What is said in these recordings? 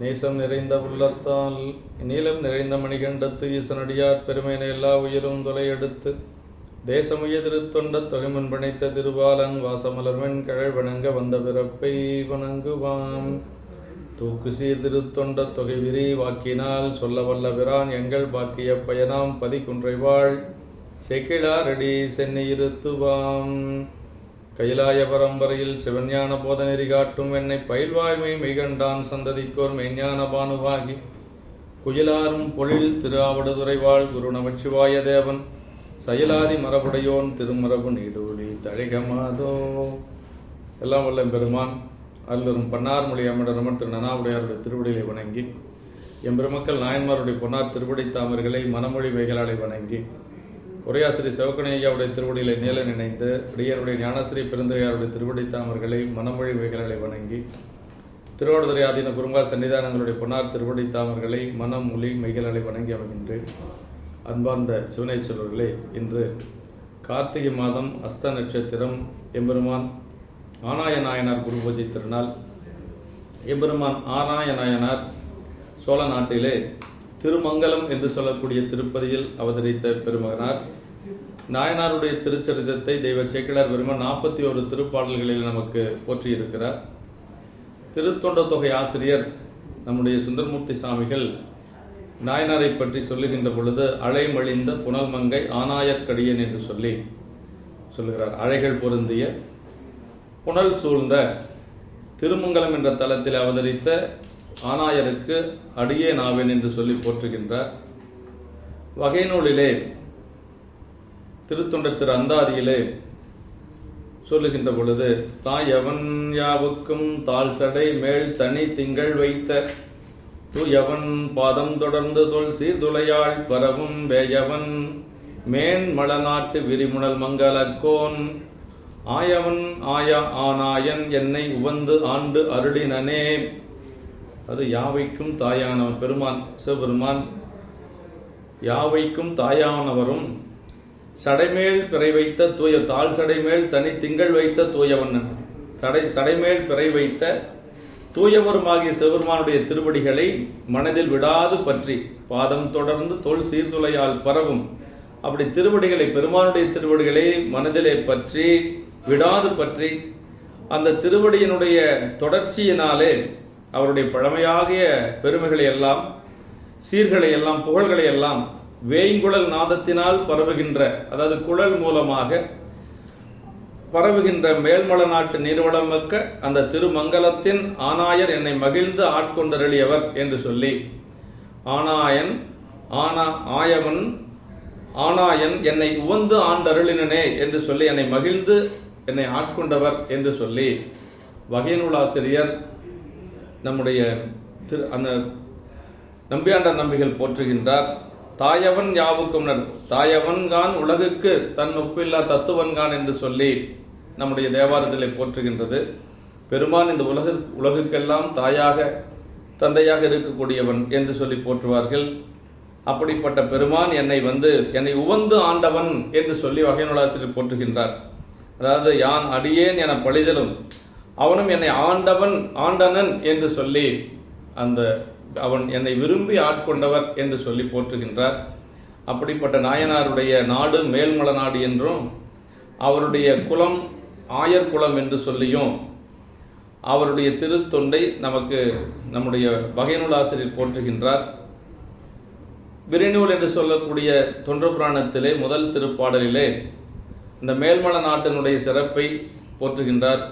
நேசம் நிறைந்த உள்ளத்தால் நீளம் நிறைந்த மணிகண்டத்து ஈசனடியார் பெருமையின எல்லா உயிரும் தொலையெடுத்து தேசமுய திருத்தொண்ட தொகைமுன் பிணைத்த திருவாலன் வாசமலர்வன் கழல் வணங்க வந்த பிறப்பை வணங்குவாம். தூக்கு சீர் திருத்தொண்ட தொகை விரி வாக்கினால் சொல்ல வல்ல பிரான் எங்கள் பாக்கிய பயனாம் பதிக்குன்றைவாள் செக்கிழாரடி சென்னை இருத்துவாம். கைலாய பரம்பரையில் சிவஞான போத நெறி காட்டும் என்னை பயில்வாய்மை மெய்கண்டான் சந்ததிக்கோர் மெய்ஞான பானுவாகி குயிலாரும் பொழில் திருஆவடுதுறைவாள் குரு நமச்சிவாய தேவன் செயலாதி மரபுடையோன் திருமரபு நீடூழி தழைகமாதோ. எல்லாம் வல்ல பெருமான் அருளும் பன்னார்மொழி அமிடரமன் திரு நனாவுடையாருடைய திருவடிகளை வணங்கி எம்பெருமக்கள் நாயன்மாருடைய பொன்னார் திருவடி தாமர்களை மனமொழி வைகளாலை வணங்கி உரையாசிரியர் சிவகணையாவுடைய திருவடிகளை நீல நினைந்து அடியருடைய ஞானசிரி பெருந்தையாருடைய திருவடி தாமர்களை மனமொழி வைகளாலை வணங்கி திருவாவடுதுறை ஆதீன குருங்கா சன்னிதானங்களுடைய பொன்னார் திருவடி தாமர்களை மனம் மொழி மைகளாலை வணங்கி அமைகின்றேன். அன்பார்ந்த சிவனேஸ்வரர்களே, இன்று கார்த்திகை மாதம் அஸ்த நட்சத்திரம், எம்பெருமான் ஆனாய நாயனார் குரு பூஜை திருநாள். எம்பெருமான் ஆனாய நாயனார் சோழ நாட்டிலே திருமங்கலம் என்று சொல்லக்கூடிய திருப்பதியில் அவதரித்த பெருமகனார். நாயனாருடைய திருச்சரிதத்தை தெய்வ சேக்கிழார் பெருமான் 41 திருப்பாடல்களில் நமக்கு போற்றியிருக்கிறார். திருத்தொண்ட தொகை ஆசிரியர் நம்முடைய சுந்தரமூர்த்தி சாமிகள் நாயனாரை பற்றி சொல்லுகின்ற பொழுது அலைமழிந்த புனல் மங்கை ஆனாயற்கடியன் என்று சொல்லுகிறார். அழைகள் பொருந்திய புனல் சூழ்ந்த திருமங்கலம் என்ற தலத்தில் அவதரித்த ஆனாயருக்கு அடியே நாவேன் என்று சொல்லி போற்றுகின்றார். வகை நூலிலே திருத்தொண்டர் திரு அந்தாதியிலே சொல்லுகின்ற பொழுது தாயவன் யாவுக்கும் தாழ் சடை மேல் தனி திங்கள் வைத்த தூயவன் பாதம் தொடர்ந்து தொல் சீர்துளையாள் பரவும் வேயவன் மேன் மலநாட்டு விரிமுணல் மங்களக்கோன் ஆயவன் ஆயா ஆனாயன் என்னை உவந்து ஆண்டு அருளினனே. அது யாவைக்கும் தாயானவன் பெருமான் சிவபெருமான் யாவைக்கும் தாயானவரும் சடைமேல் பிறை வைத்த தூய தாழ் சடைமேல் தனி திங்கள் வைத்த தூயவன் சடைமேல் பிறை வைத்த தூயவருமாகிய சிவபெருமானுடைய திருவடிகளை மனதில் விடாது பற்றி பாதம் தொடர்ந்து தோல் சீர்துளையால் பரவும். அப்படி திருவடிகளை பெருமானுடைய திருவடிகளை மனதிலே பற்றி விடாது பற்றி அந்த திருவடியினுடைய தொடர்ச்சியினாலே அவருடைய பழமையாகிய பெருமைகளை எல்லாம் சீர்களை எல்லாம் புகழ்களை எல்லாம் வேய்குழல் நாதத்தினால் பரவுகின்ற, அதாவது குழல் மூலமாக பரவுகின்ற மேல்மல நாட்டு நீர்வளமக்க அந்த திருமங்கலத்தின் ஆனாயர் என்னை மகிழ்ந்து ஆட்கொண்டருளியவர் என்று சொல்லி ஆனாயன் ஆயவன் ஆனாயன் என்னை உவந்து ஆண்டருளினனே என்று சொல்லி என்னை மகிழ்ந்து என்னை ஆட்கொண்டவர் என்று சொல்லி வகை நூலாசிரியர் நம்முடைய அந்த நம்பியாண்டார் நம்பிகள் போற்றுகின்றார். தாயவன் யாவுக்கும் தாயவன்கான் உலகுக்கு தன் ஒப்பில்லா தத்துவன்கான் என்று சொல்லி நம்முடைய தேவாரத்திலே போற்றுகின்றது. பெருமான் இந்த உலகுக்கெல்லாம் தாயாக தந்தையாக இருக்கக்கூடியவன் என்று சொல்லி போற்றுவார்கள். அப்படிப்பட்ட பெருமான் என்னை உவந்து ஆண்டவன் என்று சொல்லி வகை நூலாசிரியர் போற்றுகின்றார். அதாவது யான் அடியேன் என பழிதலும் அவனும் என்னை ஆண்டனன் என்று சொல்லி அவன் என்னை விரும்பி ஆட்கொண்டவர் என்று சொல்லி போற்றுகின்றார். அப்படிப்பட்ட நாயனாருடைய நாடு மேல்மல நாடு என்றும் அவருடைய குலம் ஆயர் குலம் என்று சொல்லியும் அவருடைய திருத்தொண்டை நமக்கு நம்முடைய வகை நூலாசிரியர் போற்றுகின்றார். விரிநூல் என்று சொல்லக்கூடிய தொன்ற புராணத்திலே முதல் திருப்பாடலிலே இந்த மேல்மல நாட்டினுடைய சிறப்பை போற்றுகின்றார்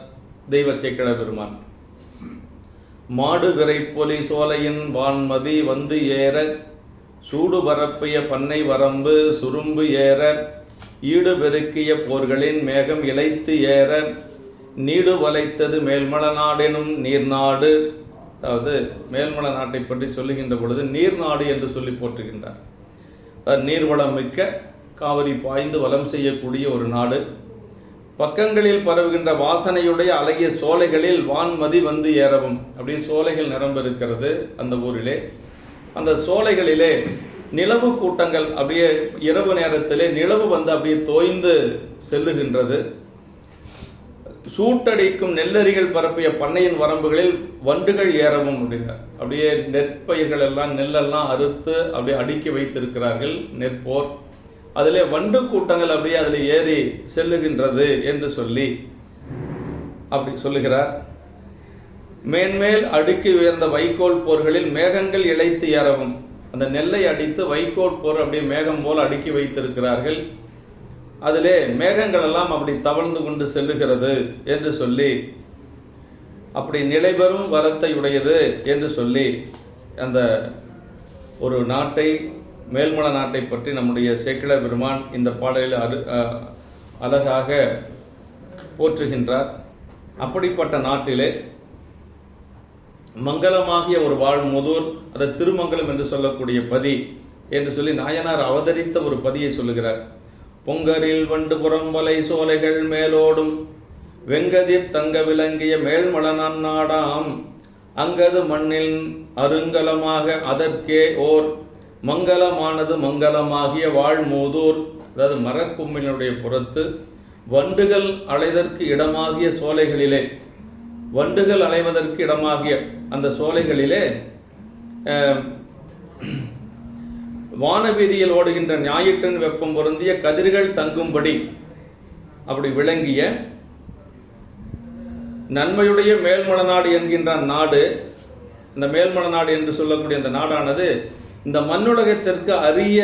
தெய்வ சேக்கிழார் பெருமான். மாடு விரை பொலி சோலையின் வான்மதி வந்து ஏற சூடு பரப்பிய பண்ணை வரம்பு சுரும்பு ஏற ஈடு பெருக்கிய போர்களின் மேகம் இழைத்து ஏற நீடு வளைத்தது மேல்மல நாடெனும் நீர்நாடு. அதாவது மேல்மல நாட்டை பற்றி சொல்லுகின்ற பொழுது நீர்நாடு என்று சொல்லி போற்றுகின்றார். நீர்வளம் மிக்க காவிரி பாய்ந்து வளம் செய்யக்கூடிய ஒரு நாடு. பக்கங்களில் பரவுகின்ற வாசனையுடைய அழகிய சோலைகளில் வான்மதி வந்து ஏறவும். அப்படியே சோலைகள் நிரம்ப இருக்கிறது அந்த ஊரிலே. அந்த சோலைகளிலே நிலவு கூட்டங்கள் அப்படியே இரவு நேரத்திலே நிலவு வந்து அப்படியே தோய்ந்து செல்லுகின்றது. சூட்டடிக்கும் நெல்லரிகள் பரப்பிய பண்ணையின் வரம்புகளில் வண்டுகள் ஏறவும் அப்படின்னா அப்படியே நெற்பயிர்கள் எல்லாம் நெல்லெல்லாம் அறுத்து அப்படியே அடுக்கி வைத்திருக்கிறார்கள் நெற்போர். அதிலே வண்டு கூட்டங்கள் அப்படியே அதில் ஏறி செல்லுகின்றது என்று சொல்லி அப்படி சொல்லுகிறார். மேன்மேல் அடுக்கி உயர்ந்த வைக்கோல் போர்களில் மேகங்கள் இழைத்து ஏறவும், அந்த நெல்லை அடித்து வைக்கோல் போர் அப்படியே மேகம் போல் அடுக்கி வைத்திருக்கிறார்கள். அதிலே மேகங்கள் எல்லாம் அப்படி தவழ்ந்து கொண்டு செல்லுகிறது என்று சொல்லி அப்படி நிலைபெறும் வரத்தை உடையது என்று சொல்லி அந்த ஒரு நாட்டை, மேல்மல நாட்டை பற்றி நம்முடைய சேக்கிழ பெருமான் இந்த பாடலில் அழகாக போற்றுகின்றார். அப்படிப்பட்ட நாட்டிலே மங்களமாகிய ஒரு வாழ்முதூர், அதை திருமங்கலம் என்று சொல்லக்கூடிய பதி என்று சொல்லி நாயனார் அவதரித்த ஒரு பதியை சொல்லுகிறார். பொங்கரில் வண்டு புறம்பலை சோலைகள் மேலோடும் வெங்கதிர் தங்க விளங்கிய மேல்மல நன்னாடாம் அங்கது மண்ணில் அருங்கலமாக அதற்கே ஓர் மங்களமானது மங்களமாகிய வாழ்மூதூர். அதாவது மரக்கும்மினுடைய புறத்து வண்டுகள் அலைதற்கு இடமாகிய சோலைகளிலே, வண்டுகள் அலைவதற்கு இடமாகிய அந்த சோலைகளிலே வானவீதியில் ஓடுகின்ற ஞாயிற்றின் வெப்பம் பொருந்திய கதிர்கள் தங்கும்படி அப்படி விளங்கிய நன்மையுடைய மேல்மலநாடு என்கின்ற நாடு, இந்த மேல்மலநாடு என்று சொல்லக்கூடிய அந்த நாடானது இந்த மண்ணுலகத்திற்கு அரிய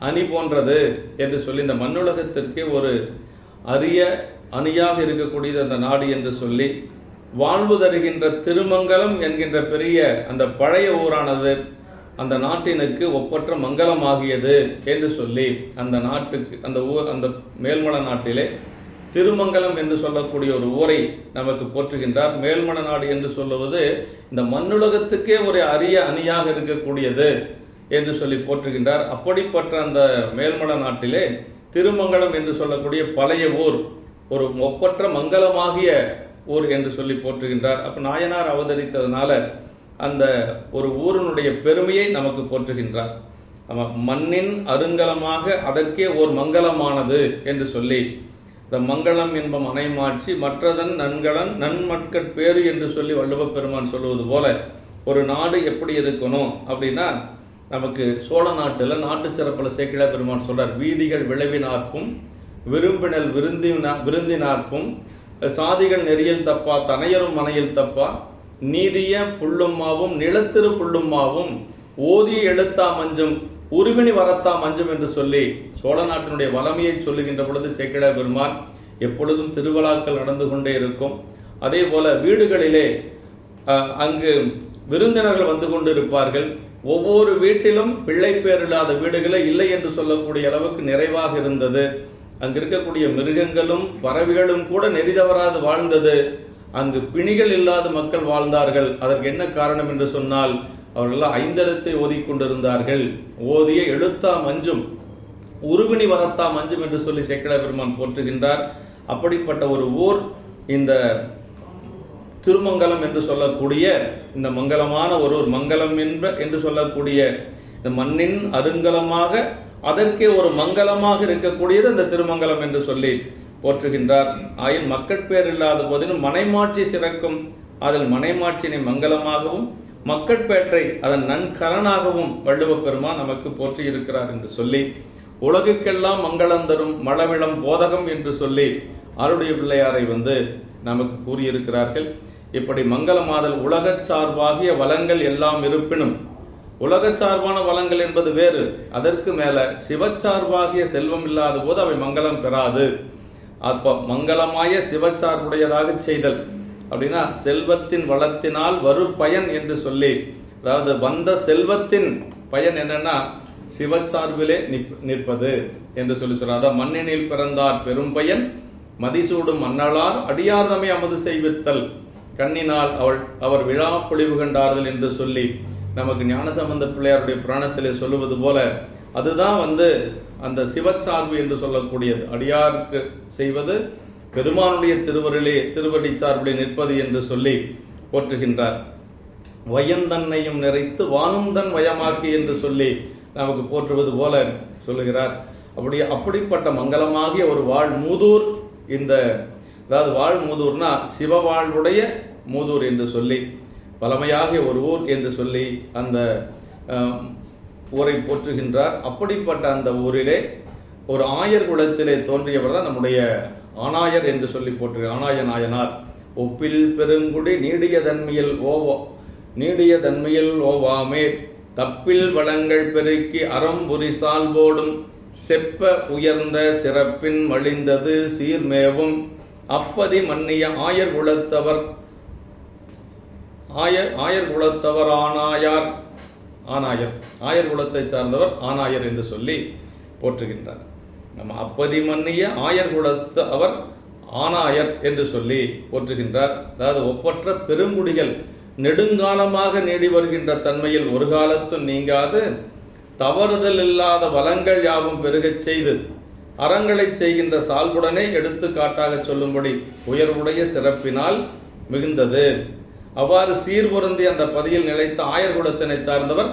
அணி போன்றது என்று சொல்லி, இந்த மண்ணுலகத்திற்கு ஒரு அரிய அணியாக இருக்கக்கூடியது அந்த நாடு என்று சொல்லி, வாழ்வு தருகின்ற திருமங்கலம் என்கின்ற பெரிய அந்த பழைய ஊரானது அந்த நாட்டினுக்கு ஒப்பற்ற மங்களமாகியது என்று சொல்லி அந்த நாட்டுக்கு அந்த மேல்மல நாட்டிலே திருமங்கலம் என்று சொல்லக்கூடிய ஒரு ஊரை நமக்கு போற்றுகின்றார். மேல்மல நாடு என்று சொல்லுவது இந்த மண்ணுலகத்துக்கே ஒரு அரிய அணியாக இருக்கக்கூடியது என்று சொல்லி போற்றுகின்றார். அப்படிப்பட்ட அந்த மேல்மல நாட்டிலே திருமங்கலம் என்று சொல்லக்கூடிய பழைய ஊர் ஒரு ஒப்பற்ற மங்களமாகிய ஊர் என்று சொல்லி போற்றுகின்றார். அப்ப நாயனார் அவதரித்ததுனால அந்த ஒரு ஊரினுடைய பெருமையை நமக்கு போற்றுகின்றார். மண்ணின் அருங்கலமாக அதற்கே ஓர் மங்களமானது என்று சொல்லி, இந்த மங்களம் என்பம் அனைமாட்சி மற்றதன் நன்கலன் நன்மட்கட்பேறு என்று சொல்லி வள்ளுவ பெருமான் சொல்லுவது போல ஒரு நாடு எப்படி இருக்கணும் அப்படின்னா, நமக்கு சோழ நாட்டில் நாட்டு சிறப்பில் சேக்கிழ பெருமான் சொல்றார், வீதிகள் விளைவினார்க்கும் விரும்பினல் விருந்தினார்க்கும் சாதிகள் நெறியில் தப்பா தனையரும் மனையில் தப்பா நீதிய புள்ளும்மாவும் நிலத்திரு புள்ளும்மாவும் ஓதிய எழுத்தா மஞ்சும் உருவினி வரத்தா மஞ்சும் என்று சொல்லி சோழ நாட்டினுடைய வளமையை சொல்லுகின்ற பொழுது சேக்கிழ பெருமான் எப்பொழுதும் திருவிழாக்கள் நடந்து கொண்டே இருக்கும். அதே போல வீடுகளிலே அங்கு விருந்தினர்கள் வந்து கொண்டு இருப்பார்கள். ஒவ்வொரு வீட்டிலும் பிள்ளை பேர் இல்லாத வீடுகளே இல்லை என்று சொல்லக்கூடிய அளவுக்கு நிறைவாக இருந்தது. அங்கு இருக்கக்கூடிய மிருகங்களும் பறவைகளும் கூட நெறி தவறாது வாழ்ந்தது. அங்கு பிணிகள் இல்லாத மக்கள் வாழ்ந்தார்கள். அதற்கு என்ன காரணம் என்று சொன்னால், அவர்கள் ஐந்தெழுத்தை ஓதிக்கொண்டிருந்தார்கள். ஓதிய எழுத்தா மஞ்சும் உருவினி வரத்தா மஞ்சும் என்று சொல்லி சேக்கிழ பெருமான் போற்றுகின்றார். அப்படிப்பட்ட ஒரு ஊர் இந்த திருமங்கலம் என்று சொல்லக்கூடிய இந்த மங்களமான ஒரு மங்களம் என்று சொல்லக்கூடிய இந்த மண்ணின் அருங்கலமாக அதற்கே ஒரு மங்களமாக இருக்கக்கூடியது இந்த திருமங்கலம் என்று சொல்லி போற்றுகின்றார். ஆயின் மக்கட்பேர் இல்லாத போதிலும் மனைமாட்சி சிறக்கும், அதில் மனைமாட்சியினை மங்களமாகவும் மக்கட்பேற்றை அதன் நன்கலனாகவும் வள்ளுவ பெருமான் நமக்கு போற்றி இருக்கிறார் என்று சொல்லி, உலகுக்கெல்லாம் மங்களம் தரும் மழவிளம் போதகம் என்று சொல்லி அருடைய பிள்ளையாரை நமக்கு கூறியிருக்கிறார்கள். இப்படி மங்களமாதல் உலகச் சார்பாகிய வளங்கள் எல்லாம் இருப்பினும், உலகச் சார்பான வளங்கள் என்பது வேறு, அதற்கு மேல சிவச்சார்பாகிய செல்வம் இல்லாத போது அவை மங்களம் பெறாது. அப்ப மங்களமாய சிவச்சார்புடையதாக செய்தல் அப்படின்னா செல்வத்தின் வளத்தினால் வரு பயன் என்று சொல்லி, அதாவது வந்த செல்வத்தின் பயன் என்னன்னா சிவச்சார்பிலே நிற்பது என்று சொல்லி சொல்றார். அதாவது மண்ணினில் பிறந்தார் பெரும் பயன் மதிசூடும் மன்னலார் அடியார்தமை அமது செய்வித்தல் கண்ணினால் அவர் விழா பொழிவு கண்டார்கள் என்று சொல்லி நமக்கு ஞானசம்பந்த பிள்ளையாருடைய புராணத்திலே சொல்லுவது போல, அதுதான் அந்த சிவச்சார்பு என்று சொல்லக்கூடியது. அடியாருக்கு செய்வது பெருமானுடைய திருவடி சார்பிலே நிற்பது என்று சொல்லி போற்றுகின்றார். வயந்தன்னையும் நிறைத்து வானுந்தன் வயமாக்கி என்று சொல்லி நமக்கு போற்றுவது போல சொல்லுகிறார். அப்படிப்பட்ட மங்களமாகிய ஒரு மூதூர் இந்த அதாவது வாழ்முதூர்னா சிவவாழ்வுடைய மூதூர் என்று சொல்லி, பழமையாகிய ஒரு ஊர் என்று சொல்லி அந்த ஊரை போற்றுகின்றார். அப்படிப்பட்ட அந்த ஊரிலே ஒரு ஆயர் குலத்திலே தோன்றியவர் தான் நம்முடைய ஆனாயர் என்று சொல்லி போற்று ஆனாய நாயனார். ஒப்பில் பெருங்குடி நீடிய தன்மையில் ஓவாமே தப்பில் வளங்கள் பெருக்கி அறம்புரி சால்போடும் செப்ப உயர்ந்த சிறப்பின் மலிந்தது சீர்மேவும் அப்பதி மன்னிய ஆயர் குலத்தவர் ஆனாயர் ஆயர் குலத்தை சார்ந்தவர் ஆனாயர் என்று சொல்லி போற்றுகின்றார். நம்ம அப்பதி மன்னிய ஆயர் குலத்து அவர் ஆனாயர் என்று சொல்லி போற்றுகின்றார். அதாவது ஒப்பற்ற பெருங்குடிகள் நெடுங்காலமாக நீடி வருகின்ற தன்மையில் ஒரு காலத்தும் நீங்காது தவறுதல் இல்லாத வளங்கள் யாவும் பெருகச் செய்து அறங்களை செய்கின்ற சால்புடனே எடுத்து காட்டாக சொல்லும்படி உயர்வுடைய சிறப்பினால் மிகுந்தது. அவ்வாறு சீர்பொருந்தி அந்த பதியில் நிலைத்த ஆயர் குலத்தினை சார்ந்தவர்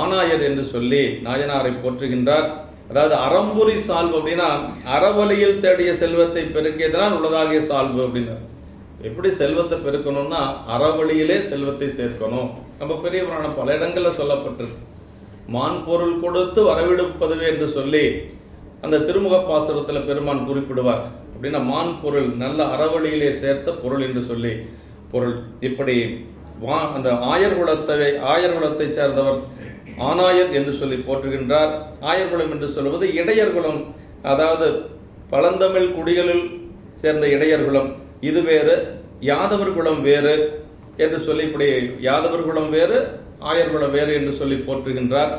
ஆனாயர் என்று சொல்லி நாயனாரை போற்றுகின்றார். அதாவது அறம்புரி சால்பு அப்படின்னா அறவழியில் தேடிய செல்வத்தை பெருக்கியதனால் உள்ளதாகிய சால்பு அப்படின்னா எப்படி செல்வத்தை பெருக்கணும்னா அறவழியிலே செல்வத்தை சேர்க்கணும். நம்ம பெரிய புராணம் பல இடங்களில் சொல்லப்பட்டிருக்கு. மான் பொருள் கொடுத்து வரவிடுப்பதுவே என்று சொல்லி அந்த திருமுக பாசுரத்தில் பெருமான் குறிப்பிடுவார். அப்படின்னா மான் பொருள் நல்ல அறவழியிலே சேர்த்த பொருள் என்று சொல்லி பொருள். இப்படி அந்த ஆயர் குலத்தை சேர்ந்தவர் ஆனாயர் என்று சொல்லி போற்றுகின்றார். ஆயர்குலம் என்று சொல்வது இடையர்குலம், அதாவது பழந்தமிழ் குடிகளில் சேர்ந்த இடையர்குலம் இது வேறு, யாதவர் குலம் வேறு என்று சொல்லி இப்படி யாதவர் குலம் வேறு ஆயர்குலம் வேறு என்று சொல்லி போற்றுகின்றார்.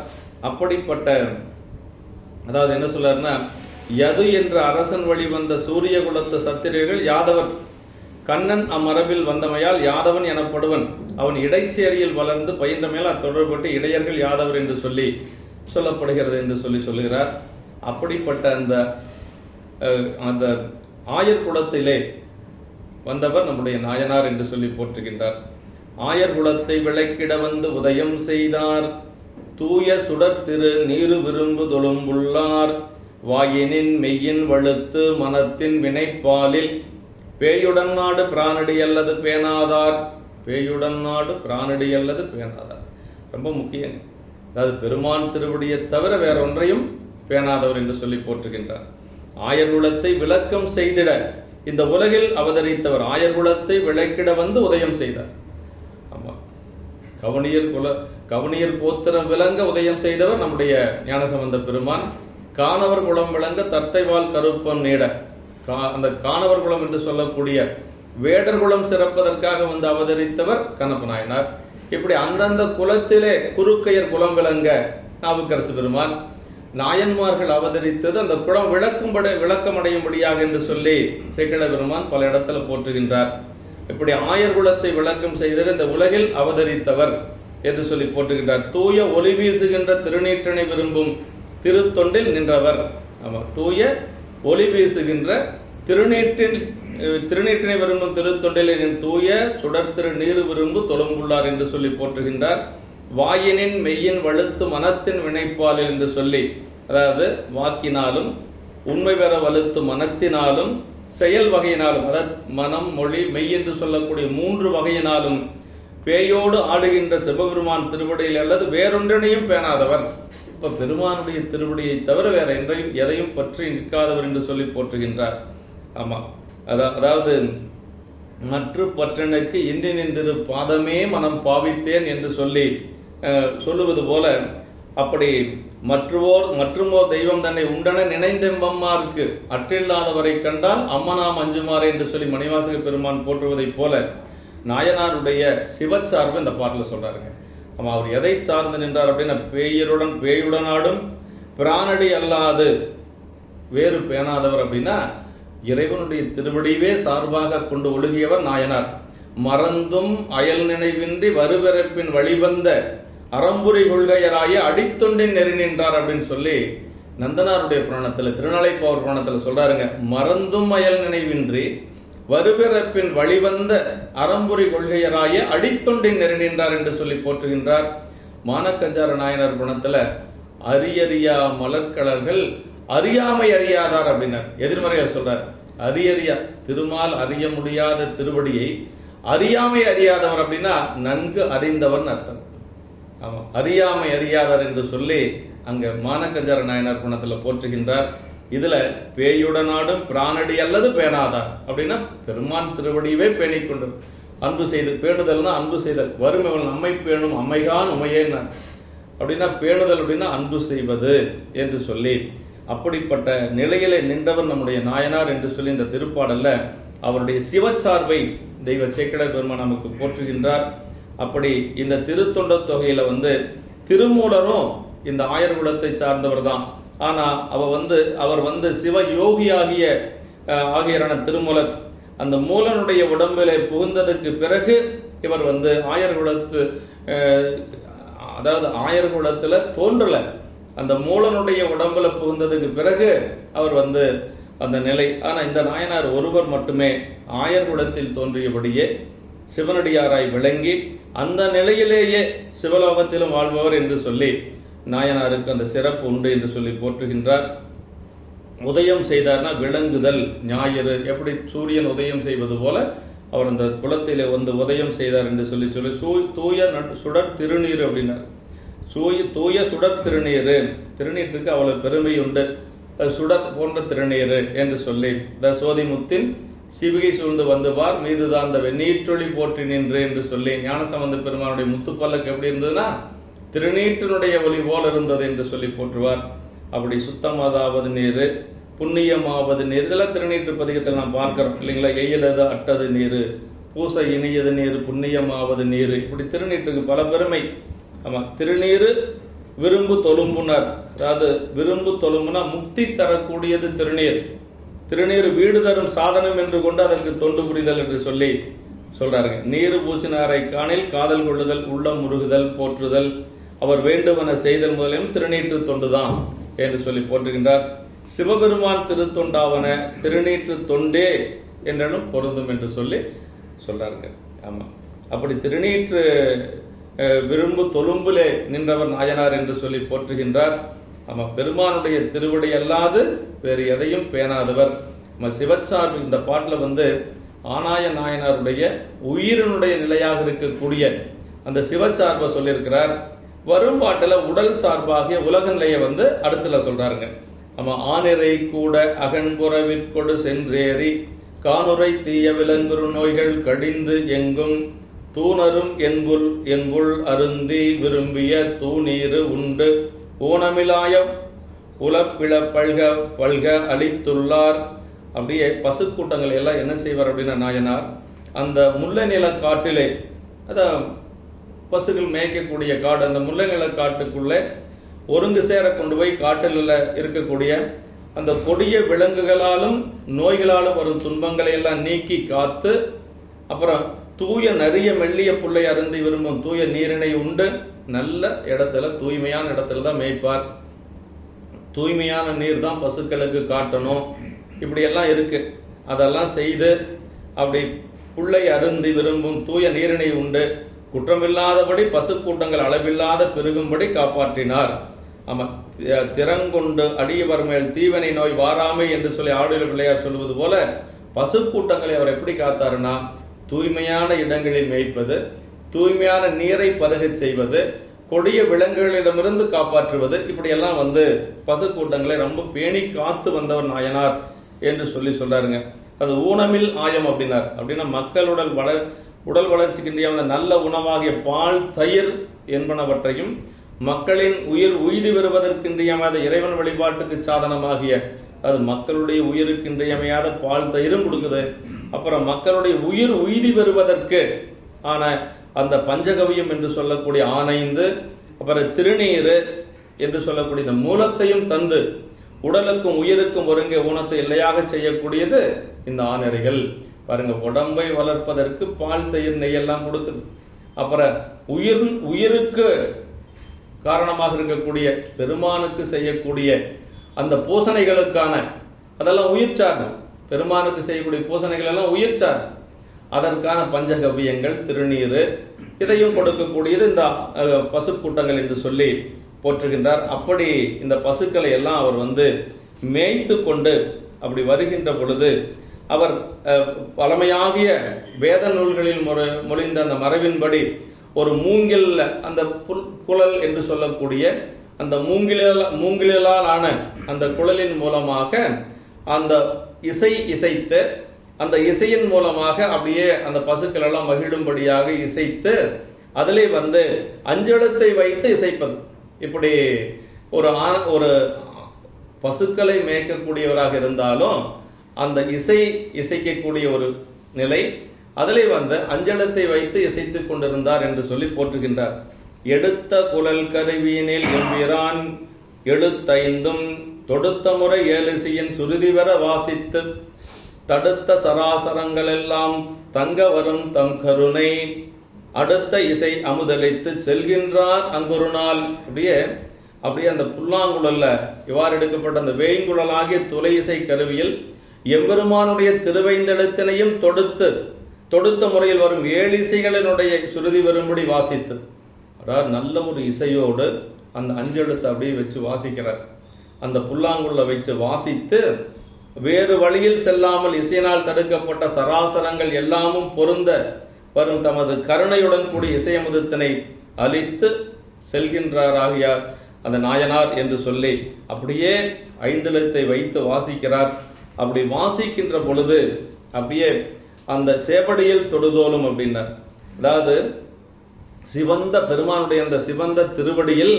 அப்படிப்பட்ட அதாவது என்ன சொல்றாருன்னா, யது என்ற அரசன் வழி வந்த சூரிய குலத்து சத்திரியர்கள் யாதவர், கண்ணன் அம்மரபில் வந்தமையால் யாதவன் எனப்படுவன், அவன் இடைச்சேரியில் வளர்ந்து பயின்ற மேல் அத்தொடர்பட்டு இடையர்கள் யாதவர் என்று சொல்லி சொல்லப்படுகிறது என்று சொல்லி சொல்லுகிறார். அப்படிப்பட்ட அந்த ஆயர் குலத்திலே வந்தவர் நம்முடைய நாயனார் என்று சொல்லி போற்றுகின்றார். ஆயர் குலத்தை விளக்கிட வந்து உதயம் செய்தார், தூய சுடர் திரு நீரு விரும்பு தொழும்புள்ளார், வாயினின் மெய்யின் வழுத்து மனத்தின் வினைப்பாலில் பேயுடன் நாடு பிரானடி அல்லது பேணாதார். பேயுடன் நாடு பிரானடி அல்லது பேணாதார் ரொம்ப முக்கியம். அதாவது பெருமான் திருவடியை தவிர வேற ஒன்றையும் பேணாதவர் என்று சொல்லி போற்றுகின்றார். ஆயர்குலத்தை விளக்கம் செய்திட இந்த உலகில் அவதரித்தவர், ஆயர்குலத்தை விளக்கிட வந்து உதயம் செய்தார். ஆமா, கவுனியர் கோத்திரம் விளங்க உதயம் செய்தவர் நம்முடைய ஞானசம்பந்த பெருமான். காணவர் குலம் விளங்க தத்தைவால் கருப்பன் நீட, அந்த காணவர் குலம் என்று சொல்லக்கூடிய வேடர் குலம் சிறப்பதற்காக வந்து அவதரித்தவர் கண்ணப்ப நாயனார். இப்படி அந்தந்த குலத்திலே குறுக்கையர் குலம் விளங்க நாவுக்கரசு பெருமான். நாயன்மார்கள் அவதரித்தது அந்த குலம் விளக்கமடையும்படியாக என்று சொல்லி சேக்கிழ பெருமான் பல இடத்துல போற்றுகின்றார். இப்படி ஆயர் குலத்தை விளக்கம் செய்தது இந்த உலகில் அவதரித்தவர் என்று சொல்லி போற்றுகின்றார். தூய ஒளி வீசுகின்ற திருநீற்றினை விரும்பும் திருத்தொண்டில் நின்றவர். ஆமா, தூய ஒளி வீசுகின்ற திருநீற்றினை விரும்பும் திருத்தொண்டில் தூய சுடர் திரு நீரு விரும்பு தொழும்புள்ளார் என்று சொல்லி போற்றுகின்றார். வாயினின் மெய்யின் வழுத்து மனத்தின் வினைப்பாலில் என்று சொல்லி, அதாவது வாக்கினாலும் உண்மை பெற வலுத்து மனத்தினாலும் செயல் வகையினாலும், அதாவது மனம் மொழி மெய் என்று சொல்லக்கூடிய 3 வகையினாலும் பேயோடு ஆடுகின்ற சிவபெருமான் திருவடியில் அல்லது வேறொன்றினையும் பேணாதவர். இப்ப பெருமானுடைய திருவடியை தவிர வேற எதையும் பற்றி நிற்காதவர் என்று சொல்லி போற்றுகின்றார். ஆமா, அதாவது மற்ற பற்றனுக்கு இன்றி நின்றிரு பாதமே மனம் பாவித்தேன் என்று சொல்லி சொல்லுவது போல, அப்படி மற்றுமோர் தெய்வம் தன்னை உண்டன நினைந்தெம்பம்மாருக்கு அற்றில்லாதவரை கண்டால் அம்மனாம் அஞ்சுமாறு என்று சொல்லி மணிவாசக பெருமான் போற்றுவதை போல நாயனாருடைய சிவச்சார்பு இந்த பாட்டில் சொல்றாருங்க. ஆமா, அவர் எதை சார்ந்து நின்றார் அப்படின்னா, பேயுடனாடும் பிரானடி அல்லாது வேறு பேணாதவர் அப்படின்னா இறைவனுடைய திருவடிவே சார்பாக கொண்டு ஒழுகியவர் நாயனார். மறந்தும் அயல் நினைவின்றி வருபிறப்பின் வழிவந்த அறம்புரி கொள்கையராய அடித்தொண்டின் நெறி நின்றார் அப்படின்னு சொல்லி நந்தனாருடைய புராணத்துல, திருநாளைப்பாவர் புராணத்துல சொல்றாருங்க. மறந்தும் அயல் நினைவின்றி வருபிறப்பின் வழிவந்த அறம்புரி கொள்கையராய அடித்தொண்டின் நெறி நின்றார் என்று சொல்லி போற்றுகின்றார். மானக்கஞ்சார நாயனார் புராணத்துல அரியறியா மலர்கலர்கள் அறியாமை அறியாதார் அப்படின்னார். எதிர்மறையா சொல்றார். திருமால் அறிய முடியாத திருவடியை அறியாமை அறியாதவர் அப்படின்னா நன்கு அறிந்தவர் அர்த்தம். ஆமா, அறியாமை அறியாதவர் என்று சொல்லி அங்க மானக்கஞ்சர நாயனார் குணத்துல போற்றுகின்றார். இதுல பேயுடனாடும் பிராணடி அல்லது பேணாதார் அப்படின்னா பெருமான் திருவடியவே பேணிக்கொண்டு அன்பு செய்து, பேணுதல்னா அன்பு செய்தல், வறுமைவன் நம்மை பேணும் அம்மைகான் உமையேன் அப்படின்னா பேணுதல் அப்படின்னா அன்பு செய்வது என்று சொல்லி அப்படிப்பட்ட நிலையிலே நின்றவர் நம்முடைய நாயனார் என்று சொல்லி இந்த திருப்பாடல்ல அவருடைய சிவச்சார்பை தெய்வ சேக்கிழார் பெருமான் நமக்கு போற்றுகின்றார். அப்படி இந்த திருத்தொண்ட தொகையில திருமூலரும் இந்த ஆயர் குலத்தை சார்ந்தவர் தான். ஆனா அவர் சிவ யோகி ஆகியரான திருமூலர் அந்த மூலனுடைய உடம்பிலே புகுந்ததுக்கு பிறகு இவர் ஆயர் குலத்து, அதாவது ஆயர் குலத்துல தோன்றல, அந்த மூலனுடைய உடம்புல புகுந்ததுக்கு பிறகு அவர் அந்த நிலை. ஆனா இந்த நாயனார் ஒருவர் மட்டுமே ஆயர் குலத்தில் தோன்றியபடியே சிவனடியாராய் விளங்கி அந்த நிலையிலேயே சிவலோகத்திலும் வாழ்பவர் என்று சொல்லி நாயனாருக்கு அந்த சிறப்பு உண்டு என்று சொல்லி போற்றுகின்றார். உதயம் செய்தார்னா விளங்குதல், ஞாயிறு எப்படி சூரியன் உதயம் செய்வது போல அவர் அந்த குளத்திலே உதயம் செய்தார் என்று சொல்லி தூய சுடர் திருநீர் அப்படின்னார். தூய சுடர் திருநீர், திருநீற்றுக்கு அவ்வளவு பெருமை உண்டு. சுடர் போன்ற திருநீர் என்று சொல்லி சோதிமுத்தின் சிவிகை சூழ்ந்து வந்துவார் மீதுதான் அந்த வெந்நீற்றொளி போற்றி நின்று என்று சொல்லி ஞானசம்பந்த பெருமானுடைய முத்துப்பல்லக்கு எப்படி இருந்ததுன்னா திருநீற்றினுடைய ஒளி போல் இருந்தது என்று சொல்லி போற்றுவார். அப்படி சுத்தமாதாவது நீர், புண்ணியமாவது நீர், இதெல்லாம் திருநீற்று பதிகத்தில் நாம் பார்க்கிறோம் இல்லைங்களா. எயிலது அட்டது நீர், பூசை இனியது நீர், புண்ணியமாவது நீர், இப்படி திருநீற்றுக்கு பல பெருமை. ஆமா, திருநீரு விரும்பு தொழும்புனர், அதாவது விரும்பு தொழும்புனா முக்தி தரக்கூடியது திருநீர். திருநீர் வீடு தரும் சாதனம் என்று கொண்டு அதற்கு தொண்டு புரிதல் என்று சொல்லி சொல்றாருங்க. நீரு பூசினாரை காணில் காதல் கொள்ளுதல், உள்ளம் முருகுதல், போற்றுதல், அவர் வேண்டுவன செய்தல் முதலையும் திருநீற்று தொண்டுதான் என்று சொல்லி போற்றுகின்றார். சிவபெருமான் திருத்தொண்டாவன திருநீற்று தொண்டே என்றனும் பொருந்தும் என்று சொல்லி சொல்றாருங்க. ஆமா, அப்படி திருநீற்று விரும்பு தொழும்பிலே நின்றவர் நாயனார் என்று சொல்லி போற்றுகின்றார். ஆமா, பெருமானுடைய திருவடி அல்லாது வேறு எதையும் பேணாதவர். நம்ம சிவச்சார்பு இந்த பாட்டில் ஆனாய நாயனாருடைய உயிரினுடைய நிலையாக இருக்கக்கூடிய அந்த சிவச்சார்பை சொல்லியிருக்கிறார். வரும் பாட்டில் உடல் சார்பாகிய உலக நிலையை அடுத்துல சொல்றாருங்க. ஆமா, ஆனிரை கூட அகன்புறவிற்கொடு சென்றேறி காணுரை தீய விலங்குறு நோய்கள் கடிந்து எங்கும் தூணரும் என்புள் அருந்தி விரும்பிய தூணீரு உண்டு ஊனமிலாய உலப்பிழ பல்க அளித்துள்ளார். அப்படியே பசுக்கூட்டங்கள் எல்லாம் என்ன செய்வார் அப்படின்னா நாயனார் அந்த முல்லை நில காட்டிலே, அதான் பசுகள் மேய்க்கக்கூடிய காடு, அந்த முல்லை நில காட்டுக்குள்ளே ஒருங்கு சேர கொண்டு போய் காட்டில் இருக்கக்கூடிய அந்த கொடிய விலங்குகளாலும் நோய்களாலும் வரும் துன்பங்களை எல்லாம் நீக்கி காத்து, அப்புறம் தூய நரிய மெல்லிய புல்லை அருந்தி விரும்பும் தூய நீரினை உண்டு நல்ல இடத்துல தூய்மையான இடத்துல தான் மேய்ப்பார். தூய்மையான நீர் தான் பசுக்களுக்கு காட்டணும். இப்படி எல்லாம் இருக்கு. அதெல்லாம் செய்து அப்படி புல்லை அருந்தி விரும்பும் தூய நீரினை உண்டு குற்றமில்லாதபடி பசு கூட்டங்கள் அளவில்லாத பெருகும்படி காப்பாற்றினார். ஆமா, திறங்கொண்டு அடியவர் மேல் தீவனை நோய் வாராமை என்று சொல்லி ஆடுல பிள்ளையார் சொல்வது போல பசு கூட்டங்களை அவர் எப்படி காத்தாருன்னா தூய்மையான இடங்களில் மேய்ப்பது, தூய்மையான நீரை பருகச் செய்வது, கொடிய விலங்குகளிடமிருந்து காப்பாற்றுவது, இப்படி எல்லாம் பசு கூட்டங்களை ரொம்ப பேணி காத்து வந்தவர் நாயனார் என்று சொல்லி சொல்றாருங்க. அது ஊனமில் ஆயம் அப்படின்னார். அப்படின்னா மக்களுடன் உடல் வளர்ச்சிக்கின்ற நல்ல உணவாகிய பால் தயிர் என்பனவற்றையும் மக்களின் உயிர் உய்தி பெறுவதற்கின்றியமையாத இறைவன் வழிபாட்டுக்கு சாதனமாகிய, அது மக்களுடைய உயிருக்கு இன்றியமையாத பால் தயிரும் கொடுக்குது. அப்புறம் மக்களுடைய உயிர் உய்தி பெறுவதற்கு ஆன அந்த பஞ்சகவியம் என்று சொல்லக்கூடிய ஆனைந்து, அப்புறம் திருநீர் என்று சொல்லக்கூடிய இந்த மூலத்தையும் தந்து உடலுக்கும் உயிருக்கும் ஒருங்கே ஊனத்தை இல்லையாக செய்யக்கூடியது இந்த ஆனறிகள். பாருங்க, உடம்பை வளர்ப்பதற்கு பால் தயிர் நெய்யெல்லாம் கொடுக்குது. அப்புறம் உயிருக்கு காரணமாக இருக்கக்கூடிய பெருமானுக்கு செய்யக்கூடிய அந்த பூசணைகளுக்கான அதெல்லாம் உயிர் சார்ந்தது. பெருமானுக்கு செய்யக்கூடிய பூசணைகள் எல்லாம் உயிர் சார்ந்தது. அதற்கான பஞ்சகவ்யங்கள் திருநீர் இதையும் கொடுக்கக்கூடியது இந்த பசு கூட்டங்கள் என்று சொல்லி போற்றுகின்றார். அப்படி இந்த பசுக்களை எல்லாம் அவர் மேய்த்து கொண்டு அப்படி வருகின்ற பொழுது அவர் பழமையாகிய வேத நூல்களில் மொழிந்த அந்த மரபின்படி ஒரு மூங்கில், அந்த குழல் என்று சொல்லக்கூடிய அந்த மூங்கிலால் ஆன அந்த குழலின் மூலமாக அந்த இசைத்து, அந்த இசையின் மூலமாக அப்படியே அந்த பசுக்கள் எல்லாம் மகிழும்படியாக இசைத்து, அதிலே அஞ்செழுத்தை வைத்து இசைப்பது. இப்படி ஒரு பசுக்களை மேய்க்கக்கூடியவராக இருந்தாலும் அந்த இசைக்கக்கூடிய ஒரு நிலை, அதிலே அஞ்செழுத்தை வைத்து இசைத்துக் கொண்டிருந்தார் என்று சொல்லி போற்றுகின்றார். எடுத்த குழல் கருவியினில் எம்பிரான் எழுத்தைந்தும் தொடுத்த முறை ஏலிசையின் சுருதி வர வாசித்து தடுத்த சராசரங்கள் எல்லாம் தங்க வரும் தம் கருணை அடுத்த இசை அமுதளித்து செல்கின்றார் அங்கொரு நாள். அப்படியே அந்த புல்லாங்குழல்ல இவ்வாறு எடுக்கப்பட்ட அந்த வேய்ங்குழலாகிய துளை இசை கருவியில் எம்பெருமானுடைய திருவைந்தெழுத்தினையும் தொடுத்த முறையில் வரும் 7 இசைகளினுடைய சுருதி வரும்படி வாசித்து, அதாவது நல்ல ஒரு இசையோடு அந்த அஞ்செழுத்தை அப்படியே வச்சு வாசிக்கிறார். அந்த புல்லாங்குழல வச்சு வாசித்து வேறு வழியில் செல்லாமல் இசையினால் தடுக்கப்பட்ட சராசரங்கள் எல்லாமும் பொருந்த வரும் தமது கருணையுடன் கூடிய இசையமுதத்தினை அளித்து செல்கின்றாராகியார் அந்த நாயனார் என்று சொல்லி அப்படியே ஐந்தெழுத்தை வைத்து வாசிக்கிறார். அப்படி வாசிக்கின்ற பொழுது அப்படியே அந்த சேவடியில் தொடுதோலும் அப்படின்னார். அதாவது சிவந்த பெருமானுடைய அந்த சிவந்த திருவடியில்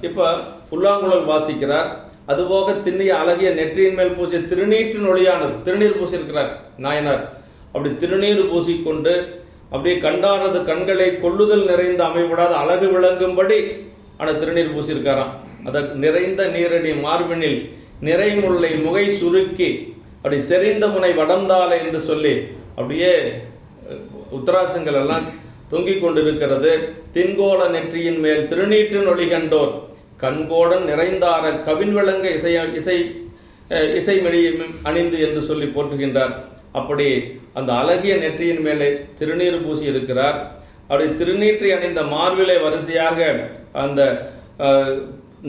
இப்ப புல்லாங்குழல் வாசிக்கிறார். அதுபோக திண்ணிய அழகிய நெற்றியின் மேல் பூசிய திருநீற்றின் ஒளியானது, திருநீர் பூசியிருக்கிறார் நாயனார். அப்படி திருநீர் பூசிக்கொண்டு அப்படியே கண்டாரது கண்களை கொள்ளுதல் நிறைந்த அமைவிடாத அழகு விளங்கும்படி ஆன திருநீர் பூசியிருக்காராம். அதற்கு நிறைந்த நீரடி மார்பினில் நிறைமுல்லை முகை சுருக்கி அப்படி செறிந்த முனை வடந்தாலை என்று சொல்லி அப்படியே உத்தராட்சங்கள் எல்லாம் தொங்கிக் கொண்டிருக்கிறது. தின்கோள நெற்றியின் மேல் திருநீற்றின் ஒளி கண்டோர் கண்கோடன் நிறைந்தார கவின் விளங்க இசை மெழி அணிந்து என்று சொல்லி போற்றுகின்றார். அப்படி அந்த அழகிய நெற்றியின் மேலே திருநீர் பூசி இருக்கிறார். அப்படி திருநீற்றை அணிந்த மார்பிலை வரிசையாக அந்த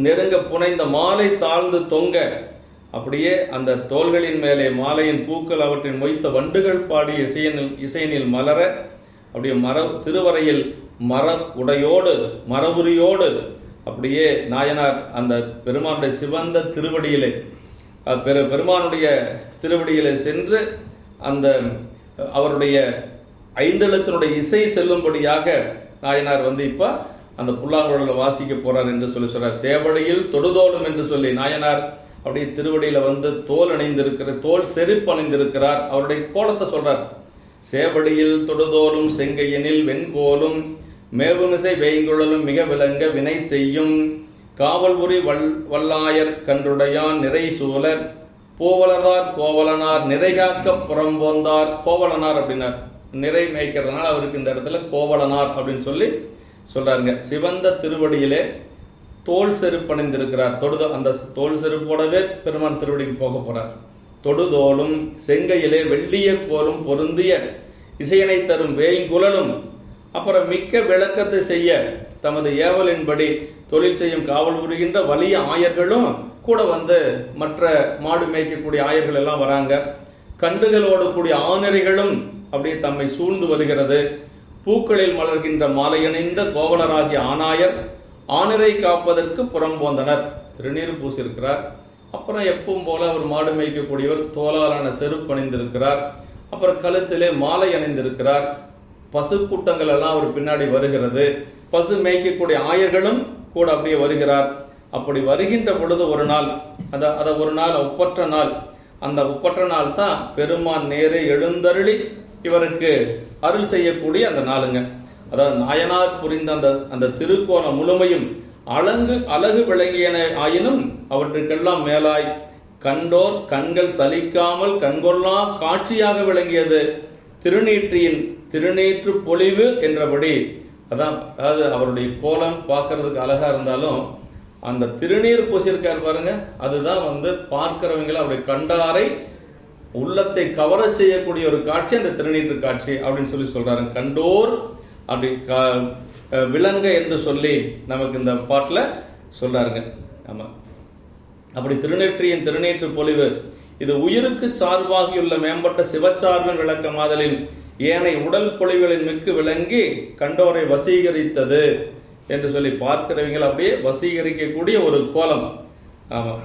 நெருங்க புனைந்த மாலை தாழ்ந்து தொங்க, அப்படியே அந்த தோள்களின் மேலே மாலையின் பூக்கள் அவற்றின் மொய்த்த வண்டுகள் பாடி இசையினில் மலர, அப்படியே திருவரையில் மரவுடையோடு மரபுரியோடு அப்படியே நாயனார் அந்த பெருமானுடைய சிவந்த திருவடியிலே பெருமானுடைய திருவடியிலே சென்று அந்த அவருடைய ஐந்தெழுத்தினுடைய இசை செல்லும்படியாக நாயனார் இப்ப அந்த புல்லாங்குழல வாசிக்க போறார் என்று சொல்றார். சேவடியில் தொடுதோலும் என்று சொல்லி நாயனார் அப்படியே திருவடியில தோல் அணிந்திருக்கிற தோல் செருப்பு அணிந்திருக்கிறார். அவருடைய கோலத்தை சொல்றார். சேவடியில் தொடுதோலும் செங்கையனில் வெண்கோலும் மேவுமிசை வேய்குழலும் மிக விளங்க வினை செய்யும் காவல்புரி வல்லாயர் கன்றுடையான் நிறை சூழர் பூவலனார் கோவலனார் நிறைகாக்க புறம்போந்தார். கோவலனார் அப்படின்னார், நிறை மேய்க்கிறதுனால அவருக்கு இந்த இடத்துல கோவலனார் அப்படின்னு சொல்லி சொல்றாருங்க. சிவந்த திருவடியிலே தோல் செருப்பு அணிந்திருக்கிறார். அந்த தோல் செருப்போடவே பெருமான் திருவடிக்கு போக போறார். தொடுதோலும் செங்கையிலே வெள்ளிய கோலும் பொருந்திய இசையனை தரும் வேய்குழலும் அப்புறம் மிக்க விளக்கத்தை செய்ய தமது ஏவலின்படி தொழில் செய்யும் காவல் புரிகின்ற வலிய ஆயர்களும் கூட மற்ற மாடு மேய்க்கக்கூடிய ஆயர்கள் எல்லாம் வராங்க. கண்டுகளோடு கூடிய ஆணிரைகளும் அப்படியே தம்மை சூழ்ந்து வருகிறது. பூக்களில் மலர்கின்ற மாலையணிந்த கோவலராகிய ஆனாயர் ஆணிரை காப்பதற்கு புறம்போந்தனர். திருநீர் பூசியிருக்கிறார். அப்புறம் எப்பவும் போல அவர் மாடு மேய்க்கக்கூடியவர் தோலாலான செருப்பு அணிந்திருக்கிறார். அப்புறம் கழுத்திலே மாலை அணிந்திருக்கிறார். பசு கூட்டங்கள் எல்லாம் அவர் பின்னாடி வருகிறது. பசு மேய்க்கக்கூடிய ஆயர்களும் கூட அப்படியே வருகிறார். அப்படி வருகின்ற பொழுது ஒரு நாள் ஒரு நாள் ஒப்பற்ற நாள். அந்த ஒப்பற்ற நாள் தான் பெருமான் நேரே எழுந்தருளி இவருக்கு அருள் செய்யக்கூடிய அந்த நாளுங்க. அதாவது நாயனார் புரிந்த அந்த திருக்கோணம் முழுமையும் அழகு விளங்கியன ஆயினும் அவற்றுக்கெல்லாம் மேலாய் கண்டோர் கண்கள் சலிக்காமல் கண்கொள்ளா காட்சியாக விளங்கியது திருநீற்று பொலிவு என்றபடி. அதாவது அவருடைய கோலம் பார்க்கறதுக்கு அழகா இருந்தாலும் அந்த திருநீர் பூசியிருக்கார் பாருங்க, அதுதான் பார்க்கிறவங்களை அவருடைய கண்டாரை உள்ளத்தை கவர செய்யக்கூடிய ஒரு காட்சி அந்த திருநீற்று காட்சி அப்படின்னு சொல்லி சொல்றாரு. கண்டோர் அப்படி விலங்க என்று சொல்லி நமக்கு இந்த பாட்டில் சொல்றாருங்க. ஆமா, அப்படி திருநீற்று பொலிவு இது உயிருக்கு சார்பாகியுள்ள மேம்பட்ட சிவச்சார்பின் விளக்கமாதலின் ஏனை உடல் பொழிவுகளின் மிக்கு விளங்கி கண்டோரை வசீகரித்தது என்று சொல்லி பார்க்கிறவங்கள் அப்படியே வசீகரிக்கக்கூடிய ஒரு கோலம். ஆமாம்,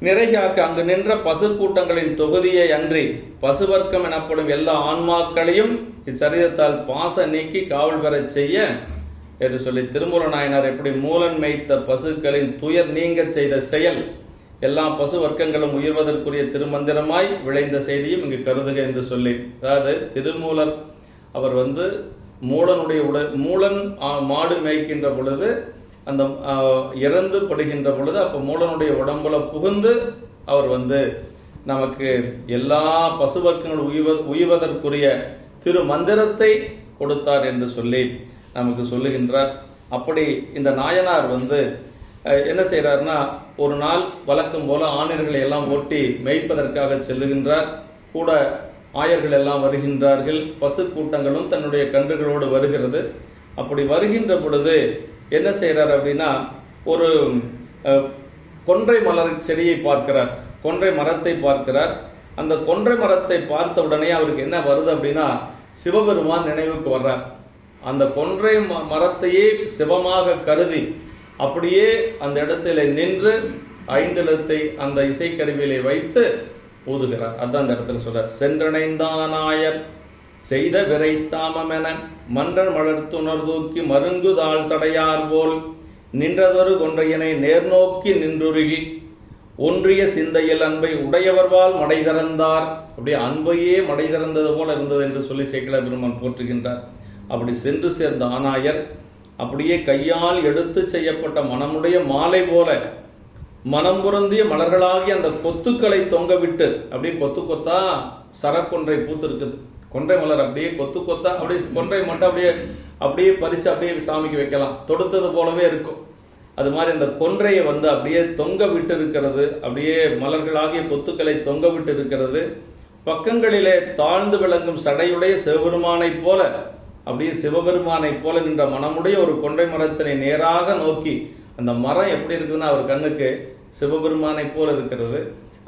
நிறைகாக்க அங்கு நின்ற பசு கூட்டங்களின் தொகுதியை அன்றி பசுவர்க்கம் எனப்படும் எல்லா ஆன்மாக்களையும் இச்சரிதத்தால் பாச நீக்கி காவல் பெறச் செய்ய என்று சொல்லி திருமூல நாயனார் எப்படி மூலன் மேய்த்த பசுக்களின் துயர் நீங்க செய்த செயல் எல்லா பசு வர்க்கங்களும் உயர்வதற்குரிய திருமந்திரமாய் விளைந்த செய்தியும் இங்கு கருதுக என்று சொல்லி, அதாவது திருமூலர் அவர் மூலனுடைய மூலன் மாடு மேய்க்கின்ற பொழுது அந்த இறந்து படுகின்ற பொழுது அப்போ மூலனுடைய உடம்புல புகுந்து அவர் நமக்கு எல்லா பசுவர்க்கங்களும் உய்வதற்குரிய திரு மந்திரத்தை கொடுத்தார் என்று சொல்லி நமக்கு சொல்லுகின்றார். அப்படி இந்த நாயனார் என்ன செய்கிறார்னா, ஒரு நாள் வழக்கம் போல ஆணியர்களை எல்லாம் ஓட்டி மேய்ப்பதற்காக செல்லுகின்றார். கூட ஆயர்கள் எல்லாம் வருகின்றார்கள். பசு கூட்டங்களும் தன்னுடைய கன்றுகளோடு வருகிறது. அப்படி வருகின்ற பொழுது என்ன செய்கிறார் அப்படின்னா, ஒரு கொன்றை மலர் செடியை பார்க்கிறார், கொன்றை மரத்தை பார்க்கிறார். அந்த கொன்றை மரத்தை பார்த்த உடனே அவருக்கு என்ன வருது அப்படின்னா, சிவபெருமான் நினைவுக்கு வர்றார். அந்த கொன்றை மரத்தையே சிவமாக கருதி அப்படியே அந்த இடத்துல நின்று 5 எழுத்தை அந்த இசைக்கருவியிலே வைத்து ஊதுகிறார். அதான் அந்த இடத்துல சொல்றார், சென்றணைந்தானாயர் செய்த விரைத்தாமம் என மன்றன் மலர்த்துணர் தூக்கி மருங்குதாள் சடையார் போல் நின்றதொரு கொன்றையனை நேர்நோக்கி நின்றுருகி ஒன்றிய சிந்தையில் அன்பை உடையவர்வால் மடை திறந்தார். அப்படியே அன்பையே மடை திறந்தது போல இருந்தது என்று சொல்லி சேக்கிழார் பெருமான் போற்றுகின்றார். அப்படி சென்று சேர்ந்த ஆனாயர் அப்படியே கையால் எடுத்து செய்யப்பட்ட மனமுடைய மாலை போல மனம் பொருந்திய மலர்களாகி அந்த கொத்துக்களை தொங்க விட்டு அப்படியே கொத்து கொத்தா சரக்கொன்றை பூத்து இருக்குது. கொன்றை மலர் அப்படியே கொத்து கொத்தா அப்படியே கொன்றை மட்டும் அப்படியே பறித்து அப்படியே சாமிக்கு வைக்கலாம், தொடுத்தது போலவே இருக்கும். அது மாதிரி அந்த கொன்றையை அப்படியே தொங்க விட்டு இருக்கிறது, அப்படியே மலர்களாகிய கொத்துக்களை தொங்க விட்டு இருக்கிறது. பக்கங்களிலே தாழ்ந்து விளங்கும் சடையுடைய சிவபெருமானை போல அப்படியே சிவபெருமானை போல நின்ற மனமுடைய ஒரு கொன்றை மரத்தினை நேராக நோக்கி, அந்த மரம் எப்படி இருக்குதுன்னா அவர் கண்ணுக்கு சிவபெருமானை போல இருக்கிறது.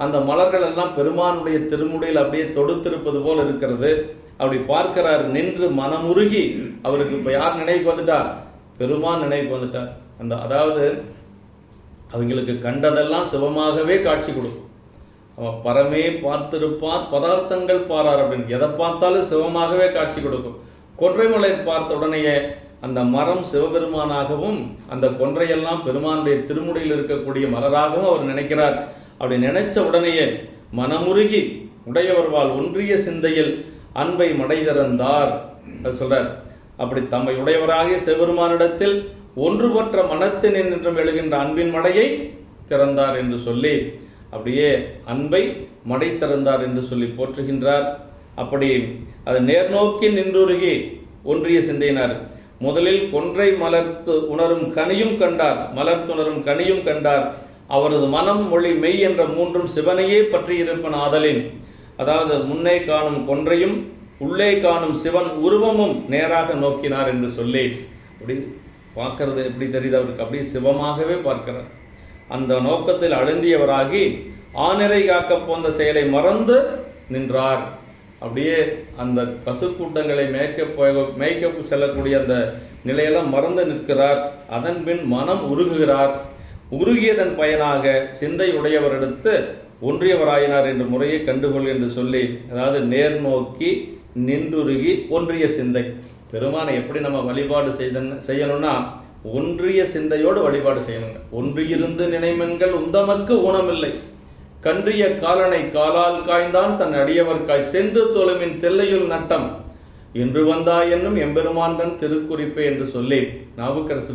அந்த மலர்கள் எல்லாம் பெருமானுடைய திருமுடியில் அப்படியே தொடுத்திருப்பது போல இருக்கிறது. அப்படி பார்க்கிறார், நின்று மனமுருகி. அவருக்கு இப்ப யார் நினைவுக்கு வந்துட்டார்? பெருமான் நினைவுக்கு வந்துட்டார். அதாவது அவங்களுக்கு கண்டதெல்லாம் சிவமாகவே காட்சி கொடுக்கும். அவன் பரமே பார்த்திருப்பார் பதார்த்தங்கள் பாரார் அப்படின்னு எதை பார்த்தாலும் சிவமாகவே காட்சி கொடுக்கும். கொன்றைமலை பார்த்த உடனேயே அந்த மரம் சிவபெருமானாகவும் அந்த கொன்றையெல்லாம் பெருமானுடைய திருமுடியில் இருக்கக்கூடிய மலராகவும் அவர் நினைக்கிறார். அப்படி நினைச்ச உடனேயே மனமுருகி உடையவர்வால் ஒன்றிய சிந்தையில் அன்பை மடை திறந்தார் சொல்றார். அப்படி தம்மை உடையவராகிய சிவபெருமானிடத்தில் ஒன்றுபற்ற மனத்தின் என்றும் எழுகின்ற அன்பின் மடையை திறந்தார் என்று சொல்லி அப்படியே அன்பை மடை திறந்தார் என்று சொல்லி போற்றுகின்றார். அப்படி அது நேர்நோக்கி நின்றுருகி ஒன்றிய சிந்தையினார். முதலில் கொன்றை மலர்த்து உணரும் கனியும் கண்டார், மலர்த்துணரும் கனியும் கண்டார். அவரது மனம் மொழி மெய் என்ற மூன்றும் சிவனையே பற்றி இருப்பன் ஆதலின், அதாவது முன்னே காணும் கொன்றையும் உள்ளே காணும் சிவன் உருவமும் நேராக நோக்கினார் என்று சொல்லி அப்படி பார்க்கறது எப்படி தெரியுது அவருக்கு? அப்படி சிவமாகவே பார்க்கிறார். அந்த நோக்கத்தில் அழுந்தியவராகி ஆனிரை காக்க போந்த செயலை மறந்து நின்றார். அப்படியே அந்த பசு கூட்டங்களை மேய்க்க செல்லக்கூடிய அந்த நிலையெல்லாம் மறந்து நிற்கிறார். அதன் பின் மனம் உருகுகிறார். உருகியதன் பயனாக சிந்தை உடையவரெடுத்து ஒன்றியவராயினார் என்ற முறையை கண்டுகொள் என்று சொல்லி, அதாவது நேர் நோக்கி நின்றுருகி ஒன்றிய சிந்தை. பெருமானை எப்படி நம்ம வழிபாடு செய்யணும்னா ஒன்றிய சிந்தையோடு வழிபாடு செய்யணுங்க. ஒன்றியிருந்து நினைமென்கள் உந்தமக்கு ஊனமில்லை, கன்றிய காலனை காலால் காய்ந்தான் தன் அடியவர்காய் சென்று தொழுமின் தெல்லையுள் நட்டம் என்று வந்தாய் என்னும் எம்பெருமான் தன் திருக்குறிப்பை என்று சொல்லி நாவுக்கரசு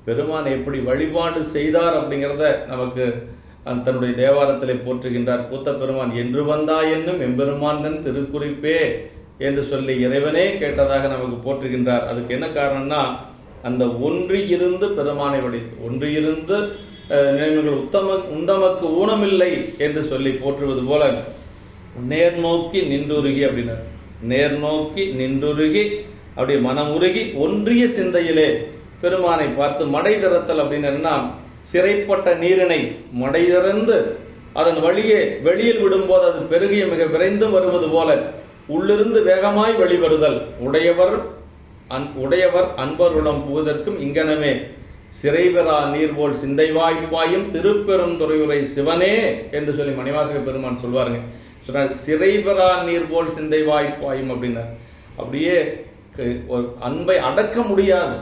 பெருமான் எப்படி வழிபாடு செய்தார் அப்படிங்கிறத நமக்கு தன்னுடைய தேவாரத்திலே போற்றுகின்றார். கூத்த பெருமான் என்று வந்தாய் என்னும் எம்பெருமான் தன் திருக்குறிப்பே என்று சொல்லி இறைவனே கேட்டதாக நமக்கு போற்றுகின்றார். அதுக்கு என்ன காரணம்னா, அந்த ஒன்றியிருந்து பெருமானை வடித்து ஒன்றியிருந்து நினைவுகள் உந்தமக்கு ஊனமில்லை என்று சொல்லி போற்றுவது போல நேர்நோக்கி நின்றுருகி அப்படின்னார். நேர்நோக்கி நின்றுருகி அப்படியே மனமுருகி ஒன்றிய சிந்தையிலே பெருமானை பார்த்து மடை திறத்தல் அப்படின்னா, சிறைப்பட்ட நீரினை மடை திறந்து அதன் வழியே வெளியில் விடும்போது அது பெருகிய மிக விரைந்து வருவது போல உள்ளிருந்து வேகமாய் வெளிவருதல் உடையவர் அன்பருடன் புகுதற்கும் இங்கனமே சிறைபெறா நீர்போல் சிந்தை வாய்ப்பாயும் திருப்பெரும் துறையுரை சிவனே என்று சொல்லி மணிவாசக பெருமான் சொல்வாருங்க. சிறைபெறா நீர்போல் சிந்தை வாய்ப்பாயும் அப்படின்னார். அப்படியே ஒரு அன்பை அடக்க முடியாது,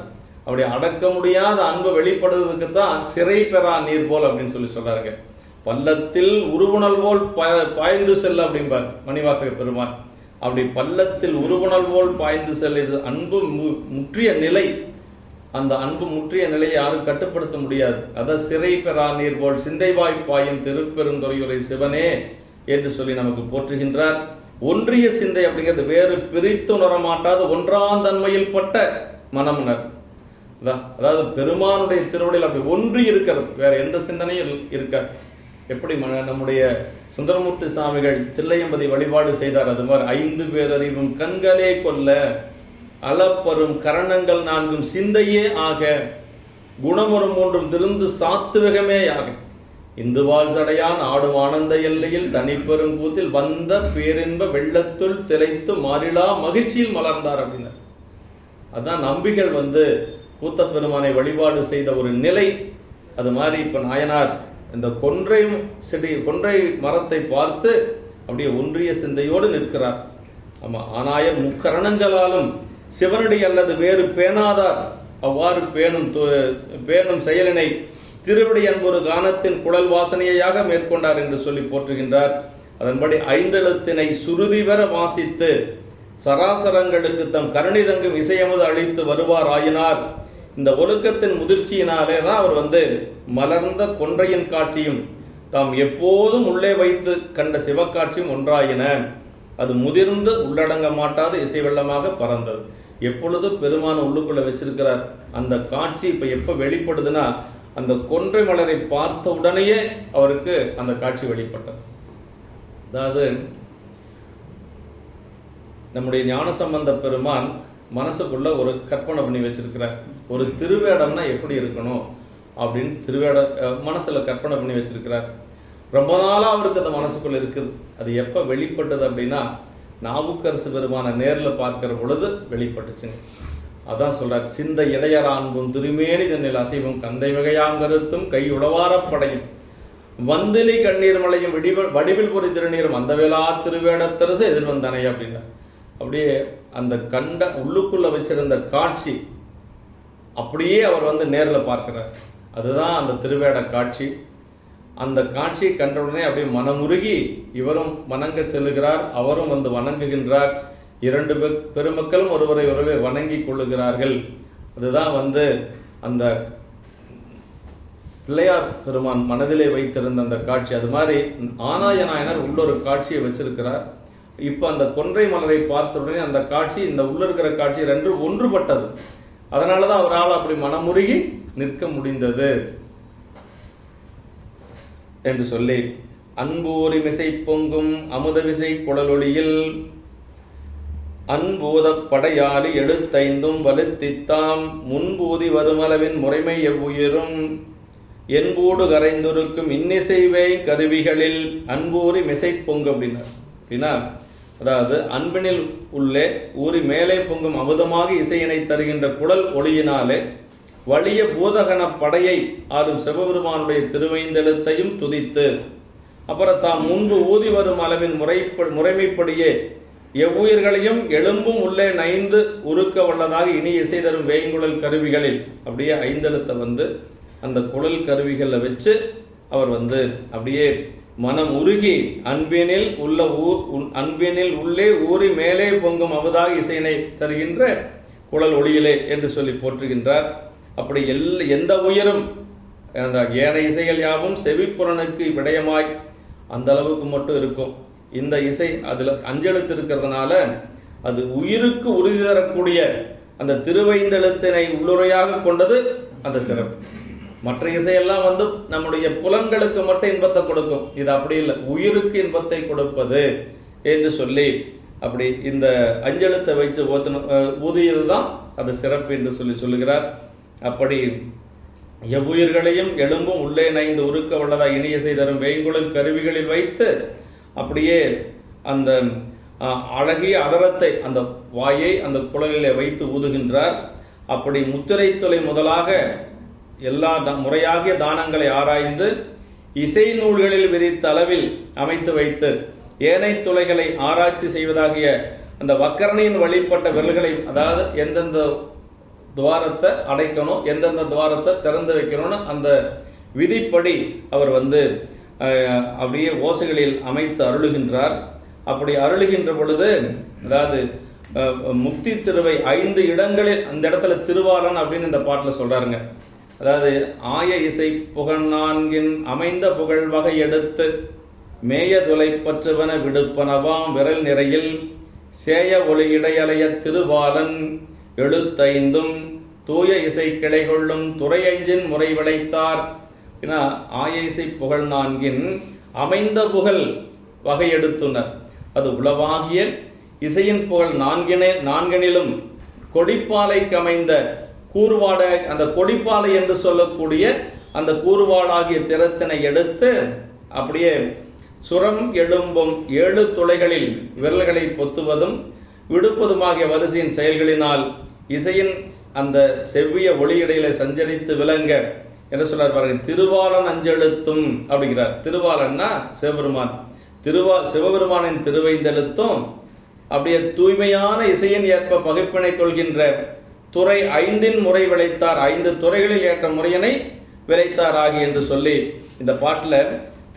அப்படி அடக்க முடியாத அன்பை வெளிப்படுவதற்கு தான் சிறை பெறா நீர் போல் அப்படின்னு சொல்லி சொல்றாருங்க. பள்ளத்தில் உருவுணல் போல் பாய்ந்து செல்ல அப்படிம்பார் மணிவாசக பெருமான். அப்படி பள்ளத்தில் உருவுணல் போல் பாய்ந்து செல்ல அன்பு முற்றிய நிலை. அந்த அன்பு முற்றிய நிலையை யாரும் கட்டுப்படுத்த முடியாது. அதான் சிறை பெறா நீர் போல் சிந்தை வாய்ப்பாயும் திருப்பெருந்துறையுரை சிவனே என்று சொல்லி நமக்கு போற்றுகின்றார். ஒன்றிய சிந்தை அப்படிங்கிறது வேறு பிரித்துணர மாட்டாத ஒன்றாந்தன்மையில் பட்ட மனமுனர். அதாவது பெருமானுடைய திருவடியில் அப்படி ஒன்றி இருக்கிறது, வேற எந்த சிந்தனையும் இருக்காது. எப்படி நம்முடைய சுந்தரமூர்த்தி சாமிகள் தில்லையம்பதி வழிபாடு செய்தார், அது மாதிரி 5 பேரறிவும் கண்களே கொல்ல அளப்பரும் கரணங்கள் 4 சிந்தையே ஆக குணமுறும் 3 திருந்து சாத்துவகமே ஆக இந்துவாள் சடையான் ஆடும் ஆனந்த எல்லையில் தனிப்பெரும் கூத்தில் வந்த பேரின்ப வெள்ளத்துள் திளைத்து மாறிலா மகிழ்ச்சியில் மலர்ந்தார் அப்படின்னார். அதான் நம்பிகள் கூத்த பெருமானை வழிபாடு செய்த ஒரு நிலை. அது மாதிரி இப்ப நாயனார் இந்த கொன்றை மரத்தை பார்த்து அப்படியே ஒன்றிய சிந்தையோடு நிற்கிறார். ஆமா, ஆனாயர் முக்கரணங்களாலும் சிவனடி அல்லது வேறு பேணாதார் அவ்வாறு பேணும் செயலினை திருவிடை என்பொரு கானத்தின் குழல் வாசனையாக மேற்கொண்டார் என்று சொல்லி போற்றுகின்றார். அதன்படி 5 எழுத்தினை சுருதி பெற வாசித்து சராசரங்களுக்கு தம் கருணை தங்கும் இசையமது அளித்து வருவார் ஆயினார். இந்த ஒழுக்கத்தின் முதிர்ச்சியினாலே தான் அவர் மலர்ந்த கொன்றையின் காட்சியும் தாம் எப்போதும் உள்ளே வைத்து கண்ட சிவக்காட்சியும் ஒன்றாயின. அது முதிர்ந்து உள்ளடங்க மாட்டாத இசை வெள்ளமாக பறந்தது. எப்பொழுது பெருமான உள்ளுக்குள்ள வச்சிருக்கிறார். அந்த காட்சி இப்ப எப்ப வெளிப்படுதுன்னா, அந்த கொன்றை மலரை பார்த்த உடனேயே அவருக்கு அந்த காட்சி வெளிப்பட்டது. அதாவது நம்முடைய ஞானசம்பந்த பெருமான் மனசுக்குள்ள ஒரு கற்பனை பண்ணி வச்சிருக்கிறார். ஒரு திருவேடம்னா எப்படி இருக்கணும் அப்படின்னு மனசுல கற்பனை பண்ணி வச்சிருக்கிறார். ரொம்ப நாளா அவருக்கு அந்த மனசுக்குள்ள இருக்குது. அது எப்ப வெளிப்பட்டது அப்படின்னா, நாவுக்கரசு பெருமான நேர்ல பார்க்கிற பொழுது வெளிப்பட்டுச்சுங்க. அதான் சொல்றார், சிந்த இடையரான்பும் திருமேனி தன்னில் அசைவும் கந்தை வகையாம் கருத்தும் கை உடவாரப்படையும் வந்திலி கண்ணீர் மலையும் வடிவில் பொறி திருநீரும் அந்த வேளா திருவேடத்தரசு எதிர்வந்தனை அப்படின்னா, அப்படியே அந்த கண்ட உள்ளுக்குள்ள வச்சிருந்த காட்சி அப்படியே அவர் நேர்ல பார்க்கிறார். அதுதான் அந்த திருவேட காட்சி. அந்த காட்சியை கண்டவுடனே அப்படியே மனமுருகி இவரும் வணங்க செல்லுகிறார், அவரும் வணங்குகின்றார். 2 பெருமக்களும் ஒருவரை வணங்கி கொள்ளுகிறார்கள். அதுதான் அந்த பிள்ளையார் பெருமான் மனதிலே வைத்திருந்த அந்த காட்சி. அது மாதிரி ஆனாய நாயனார் உள்ளொரு காட்சியை வச்சிருக்கிறார். இப்ப அந்த கொன்றை மலரை பார்த்த உடனே அந்த காட்சி, இந்த உள்ள இருக்கிற காட்சி 2 ஒன்றுபட்டது. அதனாலதான் அவரால் அப்படி மனமுருகி நிற்க முடிந்தது என்று சொல்லி, அன்பூரி மிசை பொங்கும் அமுத விசை குடலொளியில் அன்பூத படையாளி எழுத்தைந்தும் வலுத்தித்தாம் முன்பூதி வருமளவின் முறைமை எவ்வுயிரும் என்பூடு கரைந்திருக்கும் இன்னிசைவை கருவிகளில் அன்பூரி மிசை பொங்கு அப்படின்னா, அதாவது அன்பினில் உள்ளே ஊறி மேலே பொங்கும் அமுதமாக இசையினை தருகின்ற குடல் ஒளியினாலே வலிய பூதகன படையை ஆளும் சிவபெருமானுடைய திருவைந்தெழுத்தையும் துதித்து, அப்புறம் தாம் முன்பு ஊதி வரும் அளவின் முறைமைப்படியே எவ்வுயிர்களையும் எலும்பும் உள்ளே நைந்து உருக்க வல்லதாக இனி இசை தரும் வேய்குழல் கருவிகளில் அப்படியே 5 எழுத்தை அந்த குழல் கருவிகளில் வச்சு அவர் அப்படியே மனம் உருகி அன்பினில் உள்ளே ஊறி மேலே பொங்கும் அமுதாக இசையினை தருகின்ற குழல் ஒளியிலே என்று சொல்லி போற்றுகின்றார். அப்படி எந்த உயிரும் ஏன இசைகள் யாவும் செவிப்புறனுக்கு விடயமாய் அந்த அளவுக்கு மட்டும் இருக்கும். இந்த இசை அதுல 5 எழுத்து இருக்கிறதுனால அது உயிருக்கு உறுதி தரக்கூடிய அந்த திருவைந்தெழுத்தினை உள்ளுரையாக கொண்டது அந்த சிறப்பு. மற்ற இசையெல்லாம் நம்முடைய புலன்களுக்கு மட்டும் இன்பத்தை கொடுக்கும். இது அப்படி இல்லை, உயிருக்கு இன்பத்தை கொடுப்பது என்று சொல்லி அப்படி இந்த 5 எழுத்தை வைத்து ஊதியதுதான் அது சிறப்பு என்று சொல்லுகிறார். அப்படி எவ்வுயிர்களையும் எலும்பும் உள்ளே நைந்து உருக்க உள்ளதா இனியசை தரும் வேங்குழல் கருவிகளில் வைத்து அப்படியே அந்த அழகிய அதரத்தை அந்த வாயை அந்த குழலிலே வைத்து ஊதுகின்றார். அப்படி முத்திரை துளை முதலாக எல்லா முறையாகிய தானங்களை ஆராய்ந்து இசை நூல்களில் விதித்த அளவில் அமைத்து வைத்து ஏனை துளைகளை ஆராய்ச்சி செய்வதாகிய அந்த வக்கரணியின் வழிபட்ட விரல்களை, அதாவது எந்தெந்த துவாரத்தை அடைக்கணும், எந்தெந்த துவாரத்தை திறந்து வைக்கணும்னு அந்த விதிப்படி அவர் அப்படியே ஓசைகளில் அமைத்து அருளுகின்றார். அப்படி அருளுகின்ற பொழுது, அதாவது முக்தி திருவை 5 இடங்களில், அந்த இடத்துல திருவாளன் அப்படின்னு இந்த பாட்டில் சொல்றாருங்க. அதாவது ஆய இசை புகழ் 4 அமைந்த புகழ் வகை எடுத்து மேய துளை பற்றுவன விடுப்பனவாம் விரல் நிறையில் சேய ஒளி இடையலைய திருவாளன் எழுத்தைந்தும் தூய இசை கிளை கொள்ளும் துறை 5 முறை விளைத்தார். ஆய இசை புகழ் 4 அமைந்த புகழ் வகை எடுத்துனர். அது உளவாகிய இசையின் புகழ் 4 கொடிப்பாலைக்கு அமைந்த கூறுவாட, அந்த கொடிப்பாலை என்று சொல்லக்கூடிய அந்த கூறுவாடாகிய திறத்தினை எடுத்து அப்படியே சுரம் எழும்பும் 7 துளைகளில் விரல்களை பொத்துவதும் விடுப்பதுமாகிய வரிசையின் செயல்களினால் இசையின் அந்த செவ்விய ஒளியிடையில சஞ்சரித்து விளங்க என்று சொல்றார் பாருங்க. திருவாளன் அஞ்செழுத்தும் அப்படிங்கிறார். திருவாளன்னா சிவபெருமான், சிவபெருமானின் திருவைந்தெழுத்தும் அப்படியே தூய்மையான இசையின் ஏற்ப பகைப்பினை கொள்கின்ற துறை 5 முறை விளைத்தார், 5 துறைகளில் ஏற்ற முறையினை விளைத்தார் ஆகி என்று சொல்லி இந்த பாட்டில்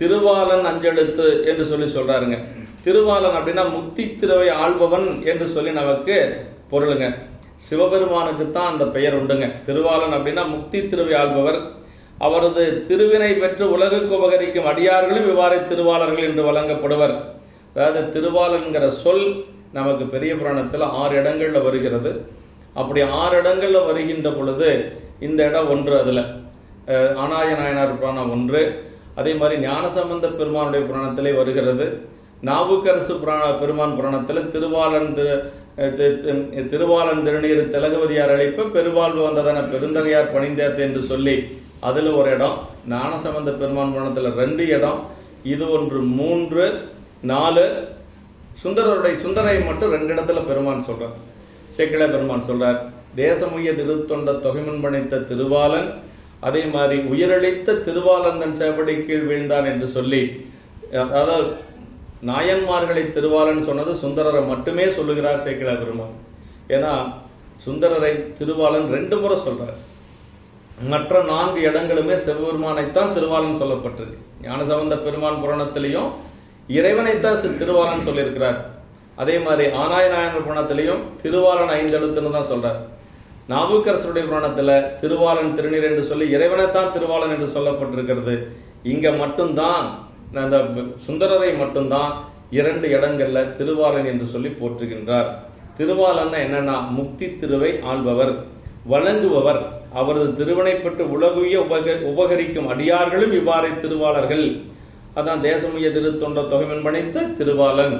திருவாளன் அஞ்செழுத்து என்று சொல்லி சொல்றாருங்க. திருவாளன் அப்படின்னா முக்தி திருவை ஆள்பவன் என்று சொல்லி நமக்கு பொருளுங்க. சிவபெருமானுக்கு தான் அந்த பெயர் உண்டுங்க. திருவாளன் அப்படின்னா முக்தி திருவை ஆள்பவர். அவரது திருவினை பெற்று உலகுக்கு உபகரிக்கும் அடியார்களும் இவ்வாறு திருவாளர்கள் என்று வழங்கப்படுவர். அதாவது திருவாளன்கிற சொல் நமக்கு பெரிய புராணத்தில் 6 இடங்கள்ல வருகிறது. அப்படி 6 இடங்கள்ல வருகின்ற பொழுது இந்த இடம் ஒன்று. அதில் ஆனாய நாயனார் புராணம் ஒன்று. அதே மாதிரி ஞானசம்பந்த பெருமானுடைய புராணத்திலே வருகிறது. நாவுக்கரசு பெருமான் புராணத்தில் திருவாளன் திருநீர் திலகவதியார் அழைப்ப பெருவாழ்வு வந்ததென பெருந்தகையார் பணிந்தேர்த்து என்று சொல்லி அதில் ஒரு இடம். ஞானசம்பந்த பெருமான் புராணத்தில் 2 இடம். இது ஒன்று 3, 4. சுந்தரை மட்டும் 2 இடத்துல பெருமான் சொல்றார். சேக்கிழ பெருமான் சொல்றார், தேசமுய திருத்தொண்ட தொகைமுன் பணித்த திருவாளன், அதே மாதிரி உயிரளித்த திருவாளன் தன் சேவடி கீழ் வீழ்ந்தான் என்று சொல்லி, அதாவது நாயன்மார்களை திருவாளன் சொன்னது சுந்தரரை மட்டுமே சொல்லுகிறார் சேக்கிழ பெருமான். ஏன்னா சுந்தரரை திருவாளன் 2 முறை சொல்றார். மற்ற 4 இடங்களுமே சிவபெருமானைத்தான் திருவாளன் சொல்லப்பட்டிருக்கு. ஞானசம்பந்த பெருமான் புராணத்திலையும் இறைவனைத்தான் திருவாளன் சொல்லியிருக்கிறார். அதே மாதிரி ஆனாய நாயனர் புராணத்திலையும் திருவாளன் 5 எழுத்துன்னு தான் சொல்றார். நாவுக்கரசருடைய புராணத்துல திருவாளன் திருநீர் என்று சொல்லி இறைவனைத்தான் திருவாளன் என்று சொல்லப்பட்டிருக்கிறது. இங்க மட்டும்தான் அந்த சுந்தரரை மட்டும்தான் 2 இடங்கள்ல திருவாளன் என்று சொல்லி போற்றுகின்றார். திருவாளன் என்னன்னா முக்தி திருவை ஆள்பவர், வழங்குபவர். அவரது திருவினை பெற்று உலகுய உபகரிக்கும் அடியார்களும் இவ்வாறு திருவாளர்கள். அதான் தேசமுய திருத்தொண்ட தொகைமன் பணித்த திருவாளன்,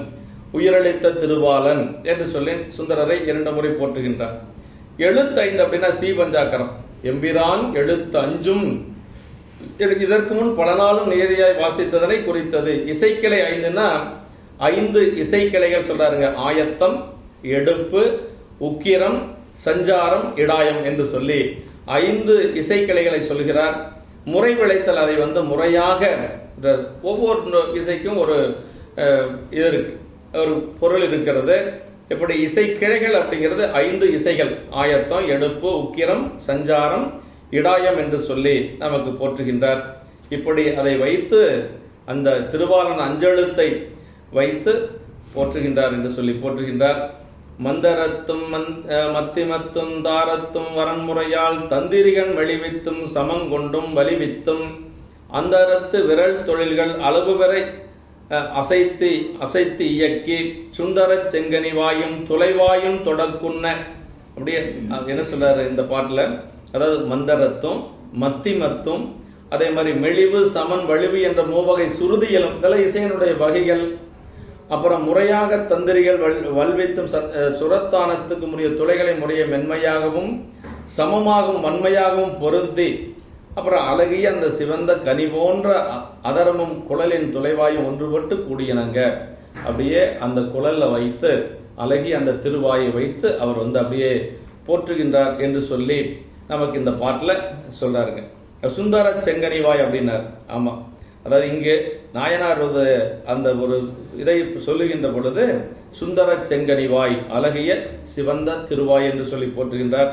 உயிரளித்த திருவாளன் என்று சொல்லி சுந்தரரை 2 முறை போற்றுகின்றார். எழுத்து 5 அப்படின்னா சீபஞ்சாக்கரம், எம்பிரான் எழுத்து 5 இதற்கு முன் பல நாளும் நியதியாய் வாசித்ததனை குறித்தது. இசைக்கிளை 5ன்னா 5 இசைக்கிளைகள் சொல்றாருங்க. ஆயத்தம், எடுப்பு, உக்கிரம், சஞ்சாரம், இடாயம் என்று சொல்லி 5 இசைக்கிளைகளை சொல்கிறார். முறை விளைத்தல், அதை முறையாக ஒவ்வொரு இசைக்கும் ஒரு இது இருக்கு, ஒரு பொருள் இருக்கிறது. இப்படி இசை கிளைகள் அப்படிங்கிறது 5 இசைகள், ஆயத்தம், எடுப்பு, உக்கிரம், சஞ்சாரம், இடாயம் என்று சொல்லி நமக்கு போற்றுகின்றார். இப்படி அதை வைத்து அந்த திருவாளன் அஞ்செழுத்தை வைத்து போற்றுகின்றார் என்று சொல்லி போற்றுகின்றார். மந்தரத்தும் மத்திமத்தும் தாரத்தும் வரன்முறையால் தந்திரிகன் வெளிவித்தும் சமங்கொண்டும் வலிவித்தும் அந்தரத்து விரல் தொழில்கள் அளவு வரை அசைத்து இயக்கி சுந்தர செங்கனி வாயும் துளைவாயும் தொடக்குன்ன. அப்படியே என்ன சொல்றாரு இந்த பாட்டுல, அதாவது மந்தரத்தும் மத்திமத்தும் அதே மாதிரி மெலிவு சமன் வலிவு என்ற 3 வகை சுருதிகளும் இதெல்லாம் இசையினுடைய வகைகள். அப்புறம் முறையாக தந்திரிகள் வல்வித்தும் சுரத்தானத்துக்கு முறைய துளைகளை முறைய மென்மையாகவும் சமமாகவும் வன்மையாகவும் பொருந்தி அப்புறம் அழகிய அந்த சிவந்த கனி போன்ற அதரமும் குழலின் துளைவாயும் ஒன்றுபட்டு கூடியனங்க. அப்படியே அந்த குழல்ல வைத்து அழகி அந்த திருவாயை வைத்து அவர் அப்படியே போற்றுகின்றார் என்று சொல்லி நமக்கு இந்த பாட்டில் சொல்றாருங்க. சுந்தர செங்கனிவாய் அப்படின்னார். ஆமா, அதாவது இங்கே நாயனார் அந்த ஒரு இதை சொல்லுகின்ற பொழுது சுந்தர செங்கனிவாய் அழகிய சிவந்த திருவாய் என்று சொல்லி போற்றுகின்றார்.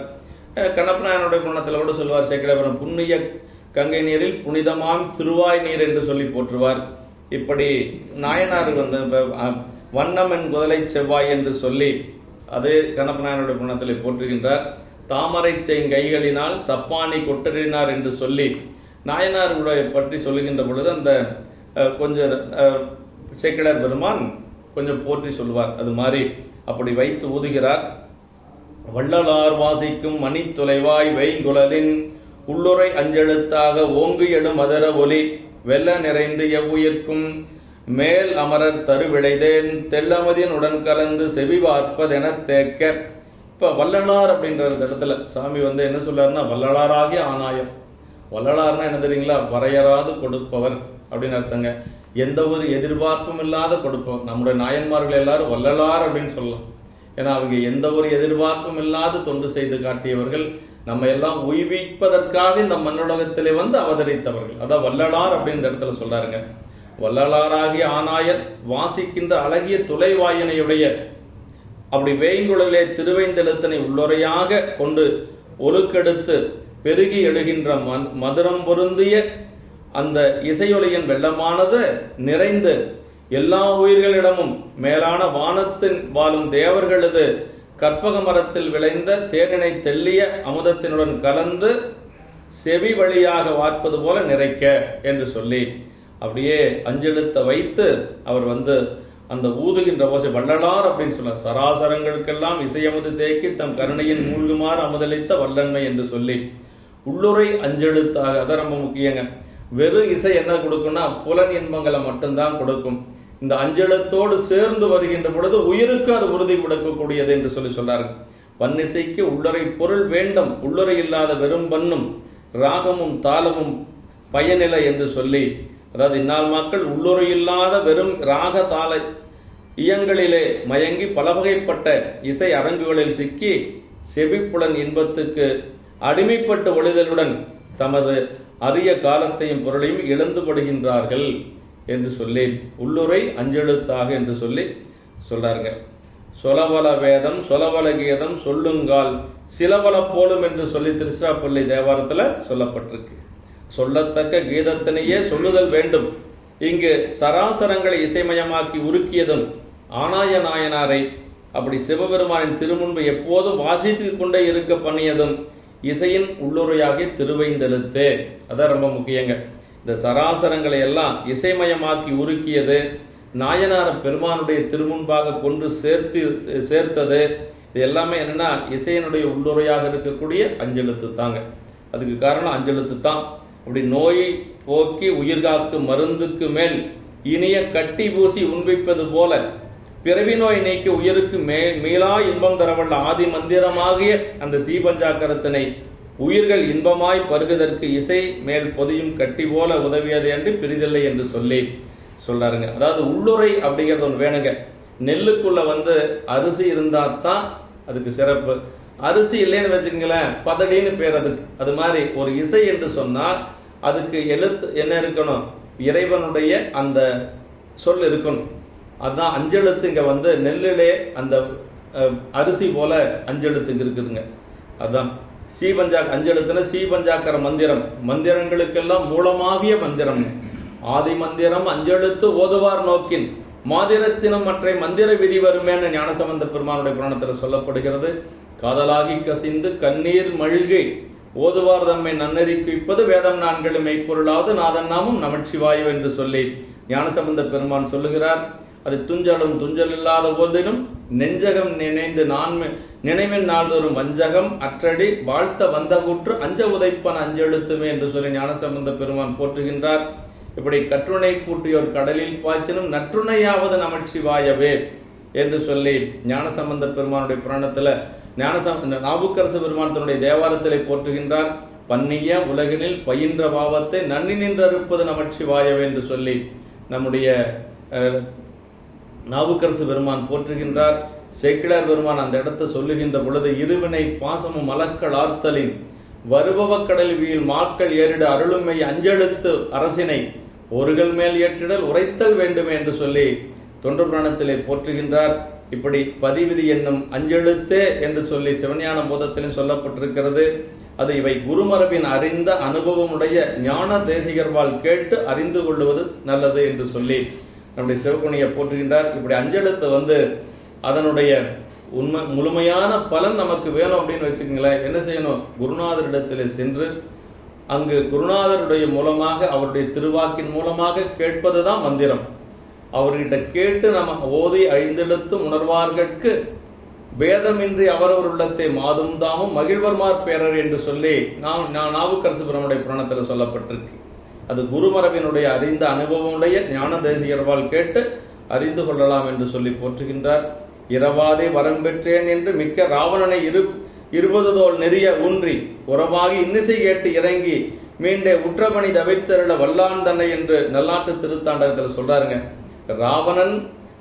கண்ணப்பநாயனுடைய குணத்தில் கூட சொல்வார் சேக்கிழார், புண்ணிய கங்கை நீரில் புனிதமாம் திருவாய் நீர் என்று சொல்லி போற்றுவார். இப்படி நாயனார் வண்ணம் என் குதலை செவ்வாய் என்று சொல்லி அதே கண்ணப்பநாயனுடைய குணத்தில் போற்றுகின்றார். தாமரை செங்கைகளினால் சப்பானி கொட்டறினார் என்று சொல்லி நாயனாருடைய பற்றி சொல்லுகின்ற பொழுது அந்த கொஞ்சம் சேக்கிழார் பெருமான் கொஞ்சம் போற்றி சொல்வார். அது மாதிரி அப்படி வைத்து ஊதுகிறார். வள்ளலார் வாசிக்கும் மணி துளைவாய் வைங்குழலின் உள்ளுரை அஞ்செழுத்தாக ஓங்கு எழும் மதர ஒலி வெள்ள நிறைந்து எவ்வுயிர்க்கும் மேல் அமரர் தருவிளைதேன் தெல்லமதியின் உடன் கலந்து செவி பார்ப்பதென தேக்க. இப்ப வள்ளலார் அப்படின்ற இடத்துல சாமி என்ன சொல்றாருன்னா, வள்ளலாராகிய ஆனாயம். வள்ளலார்னா என்ன தெரியுங்களா? வரையறாது கொடுப்பவர் அப்படின்னு அர்த்தங்க. எந்த ஒரு எதிர்பார்ப்பும் இல்லாத கொடுப்பவர். நம்முடைய நாயன்மார்கள் எல்லாரும் வள்ளலார் அப்படின்னு சொல்லலாம். ஏன்னா அவங்க எந்த ஒரு எதிர்பார்ப்பும் இல்லாத தொண்டு செய்து காட்டியவர்கள். நம்ம எல்லாம் உய்விப்பதற்காக இந்த மண்ணுலகத்திலே அவதரித்தவர்கள். அதான் வள்ளலார் அப்படின்ற இடத்துல சொல்றாருங்க. வள்ளலாராகிய ஆனாயர் வாசிக்கின்ற அழகிய துளைவாயினையுடைய அப்படி வேய்ங்குழலே திருவைந்தெழுத்தனை உள்ளுரையாக கொண்டு ஒழுக்கெடுத்து பெருகி எழுகின்ற மதுரம் பொருந்திய அந்த இசையொலியின் வெள்ளமானது நிறைந்து எல்லா உயிர்களிடமும் மேலான வானத்தின் வாழும் தேவர்களது கற்பக மரத்தில் விளைந்த தேனினை தெல்லிய அமுதத்தினுடன் கலந்து செவி வழியாக வார்ப்பது போல நிறைக்க என்று சொல்லி அப்படியே அஞ்செழுத்த வைத்து அவர் அந்த ஊதுகின்ற ஓசை வள்ளலார் அப்படின்னு சொல்றார். சராசரங்களுக்கெல்லாம் இசையமுது தேக்கி தம் கருணையின் மூழ்குமாறு அமுதளித்த வல்லன்மை என்று சொல்லி உள்ளுரை அஞ்செழுத்தாக. அதான் ரொம்ப முக்கியங்க. வெறும் இசை என்ன கொடுக்கும்னா புலன் இன்பங்களை மட்டும்தான் கொடுக்கும். இந்த அஞ்செழுத்தோடு சேர்ந்து வருகின்ற பொழுது உயிருக்கு அது உறுதி கொடுக்கக்கூடியது என்று சொல்லி சொல்றாரு. பன்னிசைக்கு உள்ளுரை பொருள் வேண்டும், உள்ளுரை இல்லாத வெறும் பண்ணும் ராகமும் தாளமும் பயனில்லை என்று சொல்லி, அதாவது இந்நாள் மக்கள் உள்ளுரை இல்லாத வெறும் ராக தாள இயங்களிலே மயங்கி பல வகைப்பட்ட இசை அரங்குகளில் சிக்கி செவிப்புலன் இன்பத்துக்கு அடிமைப்பட்ட ஒளிதலுடன் தமது அரிய காலத்தையும் பொருளையும் இழந்துபடுகின்றார்கள் என்று சொல்லி உள்ளுரை அஞ்செழுத்தாக என்று சொல்லி சொல்றாருங்க. சொலவல வேதம் சொலவல கீதம் சொல்லுங்கால் சிலவல போலும் என்று சொல்லி திருச்சிராப்பள்ளி தேவாரத்தில் சொல்லப்பட்டிருக்கு. சொல்லத்தக்க கீதத்தினையே சொல்லுதல் வேண்டும். இங்கு சராசரங்களை இசைமயமாக்கி உருக்கியதும் ஆனாய நாயனாரை அப்படி சிவபெருமானின் திருமுன்பு எப்போதும் வாசித்து கொண்டே இருக்க பண்ணியதும் இசையின் உள்ளுரையாகி திருவைந்தெழுத்து. அதான் ரொம்ப முக்கியங்க. இந்த சராசரங்களை எல்லாம் இசைமயமாக்கி உருக்கியது, நாயனார பெருமானுடைய திருமுன்பாக கொண்டு சேர்த்தது. இது எல்லாமே என்னன்னா இசையினுடைய உள்ளுரையாக இருக்கக்கூடிய அஞ்செழுத்து தாங்க. அதுக்கு காரணம் அஞ்செழுத்து தான். அப்படி நோய் போக்கி உயிர்காக்கு மருந்துக்கு மேல் இனிய கட்டி பூசி உண்பிப்பது போல பிறவி நோய் நீக்கி உயிருக்கு மீளா இன்பம் தரவல்ல ஆதி மந்திரமாகிய அந்த சீபஞ்சாக்கரத்தினை உயிர்கள் இன்பமாய் பருகுதற்கு இசை மேல் பொதியும் கட்டி போல உதவியது என்று பிரிதில்லை என்று சொல்லி சொல்றாருங்க. அதாவது உள்ளுரை அப்படிங்கிறது ஒன்று வேணுங்க. நெல்லுக்குள்ள அரிசி இருந்தா தான் அதுக்கு சிறப்பு. அரிசி இல்லைன்னு வச்சுக்கங்களேன், பதடின்னு பேர் அதுக்கு. அது மாதிரி ஒரு இசை என்று சொன்னால் அதுக்கு எழுத்து என்ன இருக்கணும்? இறைவனுடைய அந்த சொல் இருக்கணும். அதுதான் அஞ்செழுத்து. இங்க நெல்லிலே அந்த அரிசி போல அஞ்செழுத்து இருக்குதுங்க. அதுதான் அஞ்செழுத்துன சீபஞ்சாக்கர மந்திரம். மந்திரங்களுக்கெல்லாம் மூலமாகிய மந்திரம் ஆதி மந்திரம் அஞ்செழுத்து ஓதுவார் நோக்கின் மாதிரத்தினம் மற்ற மந்திர விதி வருமேன்னு ஞானசம்பந்த பெருமானுடைய புராணத்தில் சொல்லப்படுகிறது. காதலாகி கசிந்து கண்ணீர் மழ்கை ஓதுவார் தம்மை நன்னறி குவிப்பது வேதம் நான்களும் மெய்ப்பொருளாவது நாதன் நாமும் நமச்சிவாயு என்று சொல்லி ஞானசம்பந்த பெருமான் சொல்லுகிறார். அது துஞ்சல் இல்லாத போதிலும் நெஞ்சகம் நினைந்து நினைவின் நாள்தோறும் வஞ்சகம் அற்றடி வாழ்த்த வந்த கூற்று அஞ்ச உதைப்பன் அஞ்செழுத்துமே என்று சொல்லி ஞானசம்பந்த பெருமான் போற்றுகின்றார். இப்படி கற்றுணை கூட்டியோர் கடலில் பாய்ச்சினும் நற்றுணையாவது நமச்சிவாயவே என்று சொல்லி ஞானசம்பந்த பெருமானுடைய புராணத்தில் நாவுக்கரசு பெருமான் தன்னுடைய தேவாரத்திலே போற்றுகின்றார். பன்னிய உலகினில் பயின்ற பாவத்தை நன்னி நின்றறுப்பது நமச்சிவாயவே என்று சொல்லி நம்முடைய நாவுக்கரசு பெருமான் போற்றுகின்றார். சேக்கிழார் பெருமான் அந்த இடத்தை சொல்லுகின்ற பொழுது, இருவினை பாசமும் மலக்கள் ஆர்த்தலின் வருபவ கடல்வியில் மாக்கள் ஏறிட அருளுமை அஞ்செழுத்து அரசினை ஒருகள் மேல் ஏற்றிடல் உரைத்தல் வேண்டுமே என்று சொல்லி தொண்டு புராணத்திலே போற்றுகின்றார். இப்படி பதிவிதி என்னும் அஞ்செழுத்தே என்று சொல்லி சிவஞான போதத்திலும் சொல்லப்பட்டிருக்கிறது. அது இவை குருமரபின் அறிந்த அனுபவமுடைய ஞான தேசிகர்வால் கேட்டு அறிந்து கொள்வது நல்லது என்று சொல்லி நம்முடைய சிவகுணியை போற்றுகின்றார். இப்படி அஞ்செழுத்து அதனுடைய உண்மை முழுமையான பலன் நமக்கு வேணும் அப்படின்னு வச்சுக்கோங்களேன். என்ன செய்யணும்? குருநாதரிடத்தில் சென்று அங்கு குருநாதருடைய மூலமாக அவருடைய திருவாக்கின் மூலமாக கேட்பதுதான் மந்திரம். அவர்கிட்ட கேட்டு நம்ம ஓதி ஐந்தெழுத்து உணர்வார்கட்கு வேதமின்றி அவரவர் உள்ளத்தை மாதும் தாமும் மகிழ்வர்மார் பேரர் என்று சொல்லி நாவுக்கரசு பெருமானுடைய புராணத்தில் சொல்லப்பட்டிருக்கு. அது குருமரபினுடைய அறிந்த அனுபவமுடைய ஞான தேசிகர்வால் கேட்டு அறிந்து கொள்ளலாம் என்று சொல்லி போற்றுகின்றார். இரவாதே வரம் பெற்றேன் என்று மிக்க ராவணனை இருபதுதோல் நெறிய ஊன்றி உறவாகி இன்னிசை கேட்டு இறங்கி மீண்டே உற்றபணி தவிர்த்தருள வல்லான் தன்னை என்று நல்லாட்டு திருத்தாண்டகத்தில் சொல்றாருங்க. ராவணன்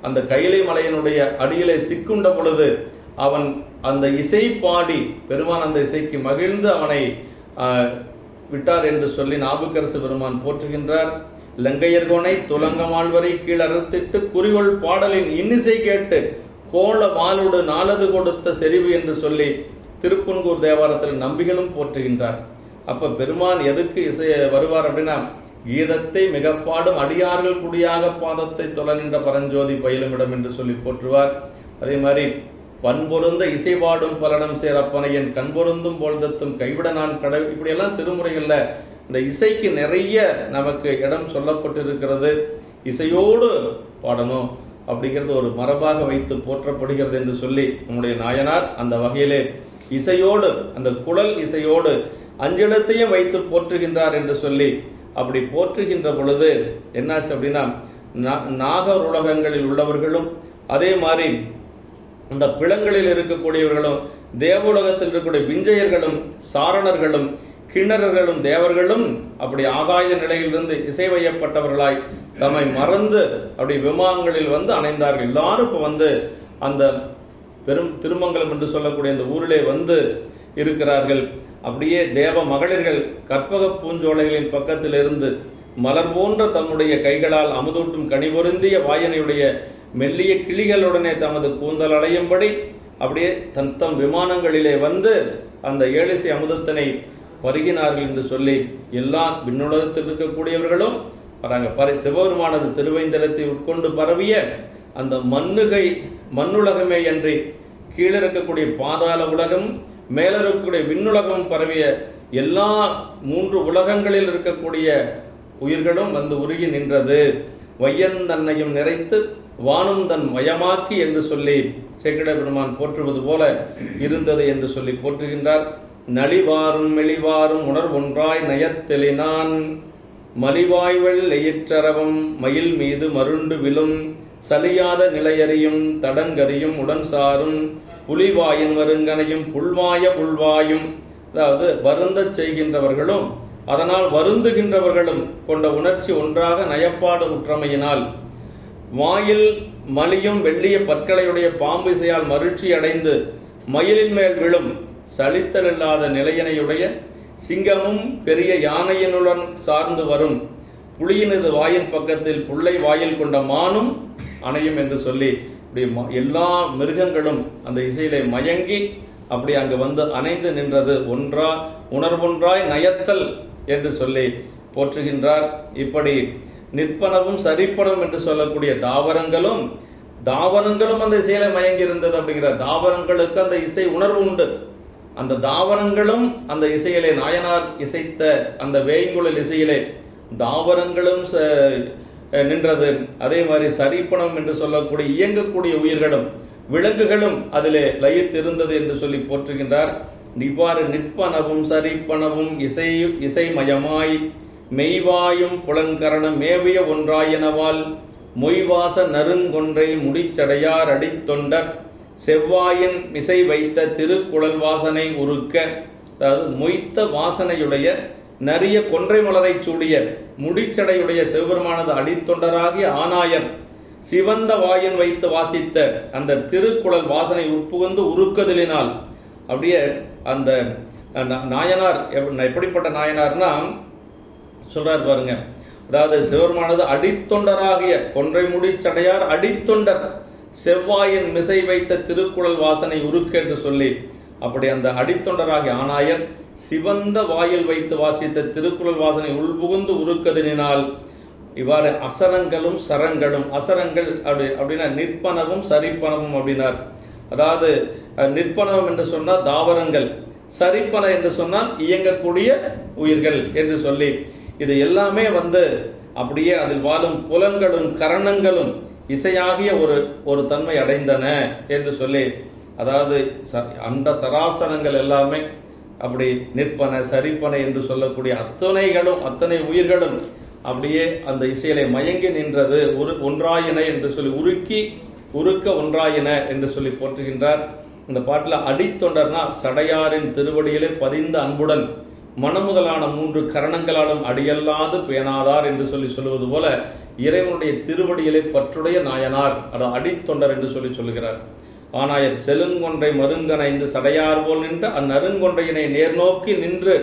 அந்த கைலை மலையினுடைய அடியிலே சிக்குண்ட பொழுது அவன் அந்த இசை பாடி பெருமான் அந்த இசைக்கு மகிழ்ந்து அவனை விட்டார் என்று சொல்லி நாவுக்கரசு பெருமான் போற்றுகின்றார். லங்கையர்கோனை துலங்க மாழ்வரை கீழறுத்திட்டு குறிகொள் பாடலின் இன்னிசை கேட்டு கோல வாளுடு நாளது கொடுத்த செறிவு என்று சொல்லி திருப்புன்கூர் தேவாரத்தில் நம்பிகளும் போற்றுகின்றார். அப்ப பெருமான் எதுக்கு இசை வருவார் அப்படின்னா, கீதத்தை மிகப்பாடும் அடியார்கள் குடியாக பாதத்தை தொலை நின்ற பரஞ்சோதி பயிலும் இடம் என்று சொல்லி போற்றுவார். அதே மாதிரி பண்பொருந்த இசை பாடும் பலனம் சேரப்பனை என் கண்பொருந்தும் பொழுதத்தும் கைவிட நான் கடை, இப்படியெல்லாம் திருமுறைகள்ல இந்த இசைக்கு நிறைய நமக்கு இடம் சொல்லப்பட்டிருக்கிறது. இசையோடு பாடணும் அப்படிங்கிறது ஒரு மரபாக வைத்து போற்றப்படுகிறது என்று சொல்லி நம்முடைய நாயனார் அந்த வகையிலே இசையோடு அந்த குழல் இசையோடு அஞ்செழுத்தையும் வைத்து போற்றுகின்றார் என்று சொல்லி அப்படி போற்றுகின்ற பொழுது என்னாச்சு அப்படின்னா, நாகர் உலகங்களில் உள்ளவர்களும் அதே மாதிரி அந்த பிளங்களில் இருக்கக்கூடியவர்களும் தேவவுலகத்தில் இருக்கக்கூடிய விஞ்சையர்களும் சாரணர்களும் கிண்ணறர்களும் தேவர்களும் அப்படி ஆகாய நிலையிலிருந்து இசைவையப்பட்டவர்களாய் தம்மை மறந்து அப்படி விமானங்களில் அணைந்தார்கள். எல்லாரும் இப்போ அந்த பெரும் திருமங்கலம் என்று சொல்லக்கூடிய அந்த ஊரிலே இருக்கிறார்கள். அப்படியே தேவ மகளிர்கள் கற்பக பூஞ்சோலைகளின் பக்கத்தில் இருந்து மலர் போன்ற தம்முடைய கைகளால் அமுதூட்டும் கனிபொருந்திய வாயனையுடைய மெல்லிய கிளிகளுடனே தமது கூந்தல் அலையும்படி அப்படியே தம் விமானங்களிலே அந்த ஏழிசை அமுதத்தினை பருகினார்கள் என்று சொல்லி எல்லா விண்ணுலகத்தில் இருக்கக்கூடியவர்களும் வராங்க. சிவபெருமானது திருவைந்தலத்தை உட்கொண்டு பரவிய அந்த மண்ணுலகமே அன்றி கீழே இருக்கக்கூடிய பாதாள உலகம் மேல இருக்கக்கூடிய விண்ணுலகம் பரவிய எல்லா 3 உலகங்களில் இருக்கக்கூடிய உயிர்களும் உருகி நின்றது. வையந்தன்னையும் நிறைத்து வானும் தன் மயமாக்கி என்று சொல்லி சேக்கிழ பெருமான் போற்றுவது போல இருந்தது என்று சொல்லி போற்றுகின்றார். நலிவாரும் மெலிவாரும் உணர்வொன்றாய் நயத்தெளினான் மலிவாய்வள் எயிற்றரவம் மயில் மீது மருண்டு விழும் சலியாத நிலையறியும் தடங்கரியும் உடன் சாரும் புலிவாயின் வருங்கனையும் புல்வாயும், அதாவது வருந்த செய்கின்றவர்களும் அதனால் வருந்துகின்றவர்களும் கொண்ட உணர்ச்சி ஒன்றாக நயப்பாடு உற்றமையினால் வாயில் மலியும் வெள்ளிய பற்களையுடைய பாம்பு இசையால் மகிழ்ச்சி அடைந்து மயிலின் மேல் விழும் சலித்தல் இல்லாத நிலையனையுடைய சிங்கமும் பெரிய யானையினுடன் சார்ந்து வரும் புலியினது வாயின் பக்கத்தில் புள்ளை வாயில் கொண்ட மானும் அணையும் என்று சொல்லி எல்லா மிருகங்களும் அந்த இசையிலே மயங்கி அப்படி அங்கு அணைந்து நின்றது. உணர்வொன்றாய் நயத்தல் என்று சொல்லி போற்றுகின்றார். இப்படி நிற்பனவும் சரிப்பனவும் என்று சொல்லக்கூடிய தாவரங்களும் அந்த இசையில மயங்கி இருந்தது. அப்படிங்கிற தாவரங்களுக்கு அந்த இசை உணர்வு உண்டு. அந்த தாவரங்களும் அந்த இசையிலே நாயனார் இசைத்த அந்த வேய்ங்குழல் இசையிலே தாவரங்களும் நின்றது. அதே மாதிரி சரிப்பனம் என்று சொல்லக்கூடிய இயங்கக்கூடிய உயிர்களும் விலங்குகளும் அதிலே லயித்திருந்தது என்று சொல்லி போற்றுகின்றார். இவ்வாறு நிற்பனவும் சரிப்பனவும் இசைமயமாய் மெய்வாயும் புலன்கரணம் மேவிய ஒன்றாயினவால் மொய்வாச நறுங்கொன்றை முடிச்சடையார் அடித்தொண்டர் செவ்வாயின் மிசை வைத்த திருக்குழல் வாசனை உருக்க அதாவது மொய்த்த வாசனையுடைய நரிய கொன்றை மலரை சூடிய முடிச்சடையுடைய சிவபெருமானது அடித்தொண்டராகிய ஆனாயர் சிவந்த வாயன் வைத்து வாசித்த அந்த திருக்குழல் வாசனை உட்புகுந்து உருக்கதிலினால் அப்படியே அந்த நாயனார் எப்படிப்பட்ட நாயனார்னா சொல்றார் பாருங்க. அதாவது சிவபெருமானது அடித்தொண்டராகிய கொன்றை முடிச்சடையார் அடித்தொண்டர் செவ்வாயின் மிசை வைத்த திருக்குழல் வாசனை உருக்கு என்று சொல்லி, அப்படி அந்த அடித்தொண்டராகிய ஆனாயர் சிவந்த வாயில் வைத்து வாசித்த திருக்குழல் வாசனை உள்புகுந்து உருக்கதினால் இவ்வாறு அசரங்களும் சரங்களும், அசரங்கள் அப்படின்னா நிற்பனவும் சரிப்பனவும் அப்படின்னார். அதாவது நிற்பனவம் என்று சொன்னால் தாவரங்கள், சரிப்பன என்று சொன்னால் இயங்கக்கூடிய உயிர்கள் என்று சொல்லி, இது எல்லாமே அப்படியே அதில் வாழும் புலன்களும் கரணங்களும் இசையாகிய ஒரு தன்மை அடைந்தன என்று சொல்லி, அதாவது அந்த சராசரங்கள் எல்லாமே அப்படி நிற்பன சரிப்பன என்று சொல்லக்கூடிய அத்தனை உயிர்களும் அப்படியே அந்த இசையிலே மயங்கி நின்றது. ஒன்றாயின என்று சொல்லி உருக்க ஒன்றாயின என்று சொல்லி போற்றுகின்றார். இந்த பாட்டில் அடித்தொண்டர்னா சடையாரின் திருவடியிலே பதிந்த அன்புடன் மனமுதலான 3 கரணங்களாலும் அடியல்லாது பேணாதார் என்று சொல்லி சொல்லுவது போல இறைவனுடைய திருவடியிலே பற்றுடைய நாயனார் அடித்தொண்டர் என்று சொல்லி சொல்லுகிறார். ஆனாயர் செலுங்கொன்றை மருங்கனைந்து சடையார் போல் நின்று அந்நருங்கொன்றையினை நேர்நோக்கி நின்று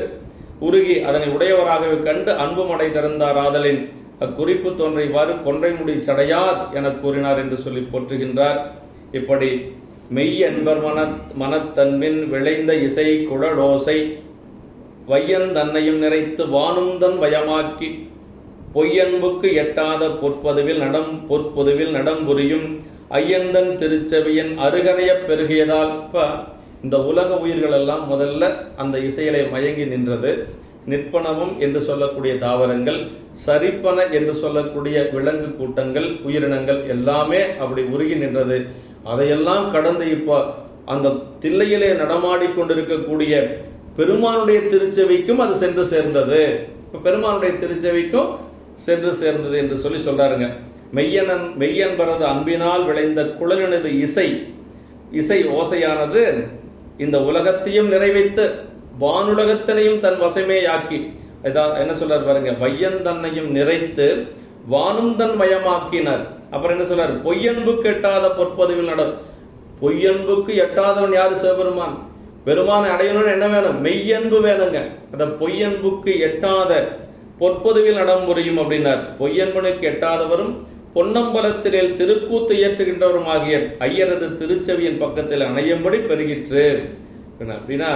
உருகி அதனை உடையவராகவே கண்டு அன்புமடை திறந்தார் ஆதலின் அக்குறிப்பு தோன்றிவாறு கொன்றை முடி சடையார் என கூறினார் என்று சொல்லி போற்றுகின்றார். இப்படி மெய் என்பர் மனத்தன்பின் விளைந்த இசை குழலோசை வையன் தன்னையும் நிறைத்து வானும் தன் வயமாக்கி பொய்யன்புக்கு எட்டாத பொற்பொதுவில் நடம்புரியும் ஐயந்தன் திருச்செவியன் அருகனைய பெருகியதால். இப்ப இந்த உலக உயிர்கள் எல்லாம் முதல்ல அந்த இசையிலே மயங்கி நின்றது. நிற்பனவும் என்று சொல்லக்கூடிய தாவரங்கள், சரிப்பன என்று சொல்லக்கூடிய விலங்கு கூட்டங்கள், உயிரினங்கள் எல்லாமே அப்படி உருகி நின்றது. அதையெல்லாம் கடந்து இப்போ அந்த தில்லையிலே நடமாடி கொண்டிருக்கக்கூடிய பெருமானுடைய திருச்செவிக்கும் அது சென்று சேர்ந்தது. இப்ப பெருமானுடைய திருச்செவிக்கும் சென்று சேர்ந்தது என்று சொல்லி சொல்றாருங்க. மெய்யன்பரது அன்பினால் விளைந்த குழலினது இசை ஓசையானது இந்த உலகத்தையும் நிறைவைத்து வானுலகத்தினையும் தன் வசமேயாக்கி, என்ன சொல்றாரு பாருங்க, வையன் தன்னையும் நிறைத்து வானும் தன் மயமாக்கினர். அப்புறம் என்ன சொல்றாரு, பொய்யன்புக்கு எட்டாத பொற்பதவியில் பொய்யன்புக்கு எட்டாதவன் யாரு? சிவபெருமான். பெருமானை அடையணும்னு என்ன வேணும்? மெய்யன்பு வேணுங்க. அந்த பொய்யன்புக்கு எட்டாத பொற்பொதுவில் நடமுறையும் அப்படின்னார். பொய்யன்பனுக்கு எட்டாதவரும் பொன்னம்பலத்திலே திருக்கூத்து இயற்றுகின்றவரும் ஆகிய ஐயரது திருச்செவியின் பக்கத்தில் அணையும்படி பெருகிற்று. அப்படின்னா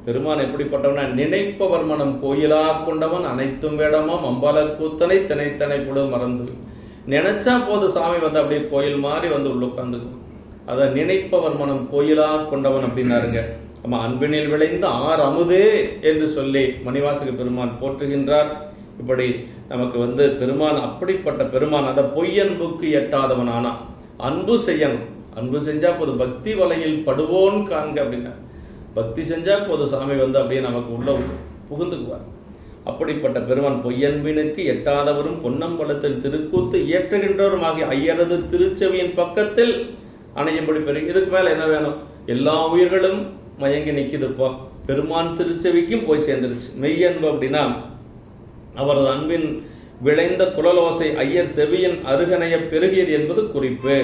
பெருமான் எப்படிப்பட்டவனா, நினைப்பவர் மனம் கோயிலா கொண்டவன் அனைத்தும் வேடமாம் அம்பல கூத்தனை திணைத்தனை புடு மறந்து. நினைச்சா போது சாமி அப்படியே கோயில் மாதிரி உள்ள உட்காந்துக்கும். அதை நினைப்பவர் மனம் கோயிலா கொண்டவன் அப்படின்னாருங்க. ஆமா, அன்பினில் விளைந்த அமுதே என்று சொல்லி மணிவாசக பெருமான் போற்றுகின்றார். இப்படி நமக்கு பெருமான் அப்படிப்பட்ட பெருமான் அந்த பொய்யன்புக்கு எட்டாதவன். ஆனா அன்பு செய்யணும். அன்பு செஞ்சா போது பக்தி வலையில் படுவோன் காண்க அப்படின்னா, பக்தி செஞ்சா போது சாமி அப்படியே நமக்கு உள்ள புகுந்துக்குவார். அப்படிப்பட்ட பெருமான் பொய்யன்பினுக்கு எட்டாதவரும் பொன்னம்பலத்தில் திருக்கூத்து இயற்றுகின்றவரும் ஆகிய ஐயரது திருச்செவியின் பக்கத்தில் அணையும்படி பெருகி. இதுக்கு மேல என்ன வேணும்? எல்லா உயிர்களும் மயங்கி நிக்குதுப்பா. பெருமான் திருச்செவிக்கும் போய் சேர்ந்துருச்சு. மெய்யன்பு அப்படின்னா அவரது அன்பின் விளைந்த குழலோசை ஐயர் செவியின் அருகனைய பெருகியது என்பது குறிப்பு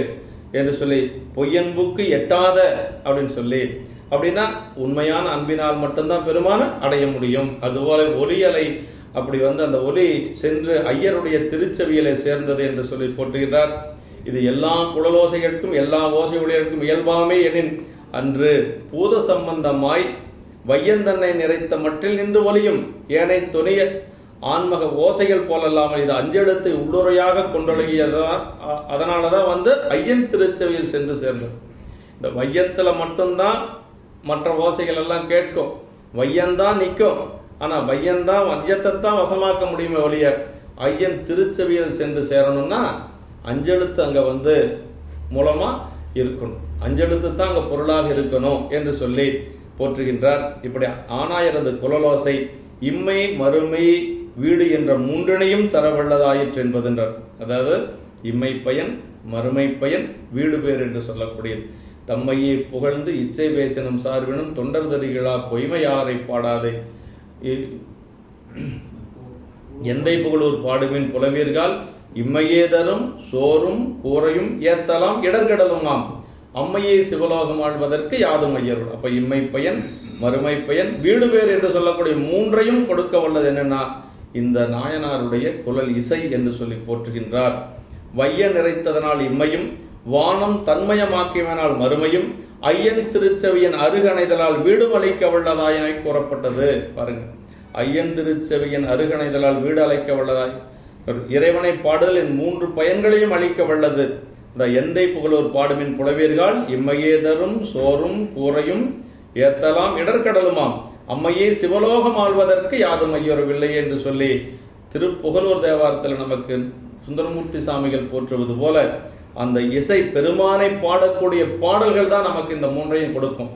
என்று சொல்லி, பொய்யன்புக்கு எட்டாத அப்படின்னு சொல்லி, அப்படின்னா உண்மையான அன்பினால் மட்டும்தான் பெருமான அடைய முடியும். அதுபோல ஒலியலை அப்படி அந்த ஒலி சென்று ஐயருடைய திருச்செவியலை சேர்ந்தது என்று சொல்லி போட்டுகிறார். இது எல்லா குழலோசைகளுக்கும் எல்லா ஓசை ஒளியருக்கும் இயல்பாமே எனின் அன்று பூத சம்பந்தமாய் வையந்தன்னை நிறைத்த மட்டில் நின்று ஒலியும் ஏனை துணைய ஆன்மக ஓசைகள் போலல்லாமல் இது அஞ்செழுத்தை உள்ளுரையாக கொண்டொழுகியதா. அதனாலதான் ஐயன் திருச்செவியில் சென்று சேர்ந்தது. இந்த வையத்துல மட்டும்தான் மற்ற ஓசைகள் எல்லாம் கேட்கும், வையந்தான் நிற்கும். ஆனா வையந்தான் வையத்தை தான் வசமாக்க முடியுமே ஒழிய ஐயன் திருச்செவியில் சென்று சேரணும்னா அஞ்செழுத்து அங்க மூலமா இருக்கணும், அஞ்செழுத்து தான் அங்க பொருளாக இருக்கணும் என்று சொல்லி போற்றுகின்றார். இப்படி ஆனாயரது குழலோசை இம்மை மறுமை வீடு என்ற மூன்றினையும் தரவல்லதாயிற்று என்பதென்றார். அதாவது இம்மை பயன், மறுமை பயன், வீடு பேர் என்று சொல்லக்கூடியது. தம்மையே புகழ்ந்து இச்சை பேசினும் சார்பினும் தொண்டர் தரிகளா பொய்மையாரை பாடாதே. எந்தை புகழூர் பாடுவின் புலவீர்கள் இம்மையே தரும் சோறும் கூரையும் ஏத்தலாம் இடர்கடலுமாம் அம்மையை சிவலோகம் ஆழ்வதற்கு யாதும் ஐயருள். அப்ப இம்மை பயன், மறுமை பயன், வீடு பேர் என்று சொல்லக்கூடிய மூன்றையும் கொடுக்க வல்லது என்னன்னா இந்த நாயனாருடைய குழல் இசை என்று சொல்லி போற்றுகின்றார். வைய நிறைத்ததனால் இம்மையும், வானம் தன்மயமாக்கியவனால் மறுமையும், ஐயன் திருச்செவியன் அருகணைதலால் வீடும் அளிக்க வல்லதாய் கூறப்பட்டது. பாருங்க, ஐயன் திருச்செவியன் அருகணைதலால் வீடு அழைக்க வல்லதாய், இறைவனை பாடுதல் என் 3 பயன்களையும் அளிக்க வல்லது. இந்த எந்தை புகழூர் பாடுமின் புலவீர்கள் இம்மையே தரும் சோறும் கூரையும் ஏத்தலாம் இடர்கடலுமாம் அம்மையே சிவலோகம் ஆழ்வதற்கு யாதும் ஐயரவில்லை என்று சொல்லி திருப்புகழூர் தேவாரத்தில் நமக்கு சுந்தரமூர்த்தி சாமிகள் போற்றுவது போல அந்த இசை பெருமானை பாடக்கூடிய பாடல்கள் தான் நமக்கு இந்த 3ஐயும் கொடுக்கும்.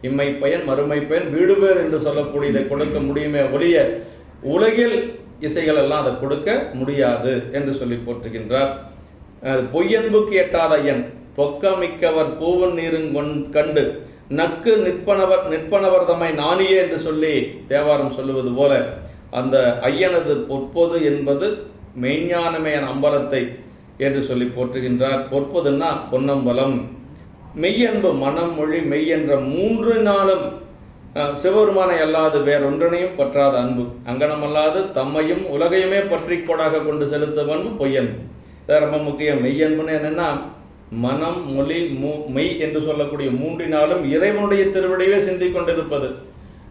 இம்மை பயன், மறுமை பயன், வீடு பேர் என்று சொல்லக்கூடியதை கொடுக்க முடியுமே ஒழிய உலகில் இசைகள் எல்லாம் அதை கொடுக்க முடியாது என்று சொல்லி போற்றுகின்றார். பொய்யன்புக்கு எட்டாத ஐயன் பொக்கமிக்கவர் பூவன் நீருங் கண்டு நக்கு நிற்பனவர் தம்மை நாணியே என்று சொல்லி தேவாரம் சொல்லுவது போல அந்த ஐயனது பொற்பொது என்பது மெய்ஞானமேன் அம்பலத்தை என்று சொல்லி போற்றுகின்றார். பொற்பொதுன்னா பொன்னம்பலம். மெய்யன்பு மனம் மொழி மெய் என்ற 3 நாளும் சிவபெருமானை அல்லாது வேறொன்றனையும் பற்றாத அன்பு, அங்கனமல்லாது தம்மையும் உலகையுமே பற்றி கொடாக கொண்டு செலுத்தும் அன்பு பொய்யன்பு. இதான் ரொம்ப முக்கியம். மெய்யன்புன்னு என்னன்னா மனம் மொழி மெய் என்று சொல்லக்கூடிய 3 நாளும் இறைவனுடைய திருவடியே சிந்திக் கொண்டிருப்பது.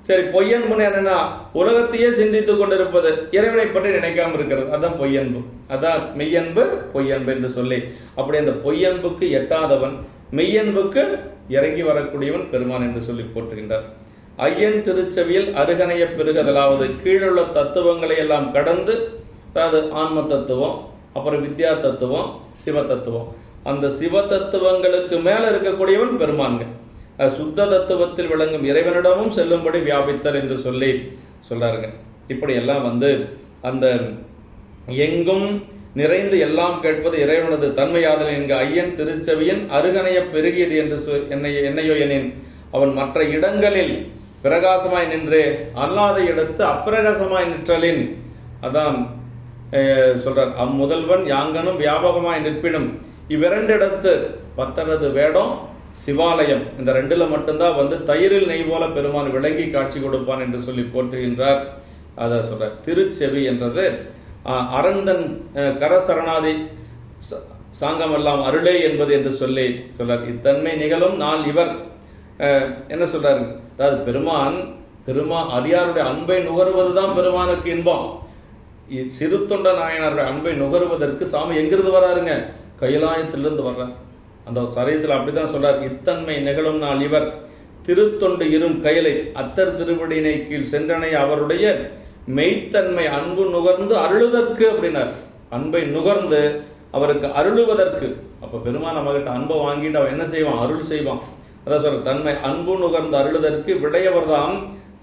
சரி, பொய்யன்புன்னு என்னன்னா உலகத்தையே சிந்தித்துக் கொண்டிருப்பது, இறைவனை பற்றி நினைக்காம இருக்கிறது. அதான் பொய்யன்பு. அதான் மெய்யன்பு பொய்யன்பு என்று சொல்லி அப்படி அந்த பொய்யன்புக்கு எட்டாதவன், மெய்யன்புக்கு இறங்கி வரக்கூடியவன் பெருமான் என்று சொல்லி போற்றுகின்றார். ஐயன் திருச்செவியில் அருகணைய பெருகதலாவது கீழுள்ள தத்துவங்களை எல்லாம் கடந்து, அதாவது ஆன்ம தத்துவம், அப்புறம் வித்யா தத்துவம், சிவ தத்துவம், அந்த சிவ தத்துவங்களுக்கு மேல இருக்கக்கூடியவன் பெருமான்கள். சுத்த தத்துவத்தில் விளங்கும் இறைவனிடமும் செல்லும்படி வியாபித்தல் என்று சொல்லி சொல்றாருங்க. இப்படி எல்லாம் அந்த எங்கும் நிறைந்து எல்லாம் கேட்பது இறைவனது தன்மையாதல் என்க ஐயன் திருச்செவியன் அருகணைய பெருகியது என்று என்னையோ எனின் அவன் மற்ற இடங்களில் பிரகாசமாய் நின்று அல்லாத இடத்து அப்பிரகாசமாய் நிற்றலின். அதான் சொல்றார், அம்முதல்வன் யாங்கனும் வியாபகமாய் நிற்பினும் இவ்விரண்டு இடத்து பத்தரது வேடம் சிவாலயம், இந்த 2ல மட்டும்தான் தயிரில் நெய் போல பெருமான் விளங்கி காட்சி கொடுப்பான் என்று சொல்லி போற்றுகின்றார். அதை சொல்றார். திருச்செவி என்றது அரந்தன் கரசரணாதி சாங்கமெல்லாம் அருளே என்பது என்று சொல்லி சொல்றார். இத்தன்மை நிகழும் நாள் இவர் என்ன சொல்றாரு, அதாவது பெருமான் அடியாருடைய அன்பை நுகர்வதுதான் பெருமானுக்கு இன்பம். சிறு தொண்ட நாயனாருடைய அன்பை நுகர்வதற்கு சாமி எங்கிருந்து வராருங்க, கைலாயத்திலிருந்து வர்றார். அந்த சரீரத்தில் அப்படிதான் சொல்றார். இத்தன்மை நிகழும் நாள் இவர் திருத்தொண்டு இரும் கையிலை அத்தர் திருவடியினை கீழ் சென்றனை அவருடைய மெய்த்தன்மை அன்பு நுகர்ந்து அருளுதற்கு அப்படின்னார். அன்பை நுகர்ந்து அவருக்கு அருளுவதற்கு. அப்ப பெருமான் நம்மகிட்ட அன்பை வாங்கிட்டு அவன் என்ன செய்வான், அருள் செய்வான். அதான் சொல்ற, தன்மை அன்பு நுகர்ந்து அருளுதற்கு விடையவர்தாம்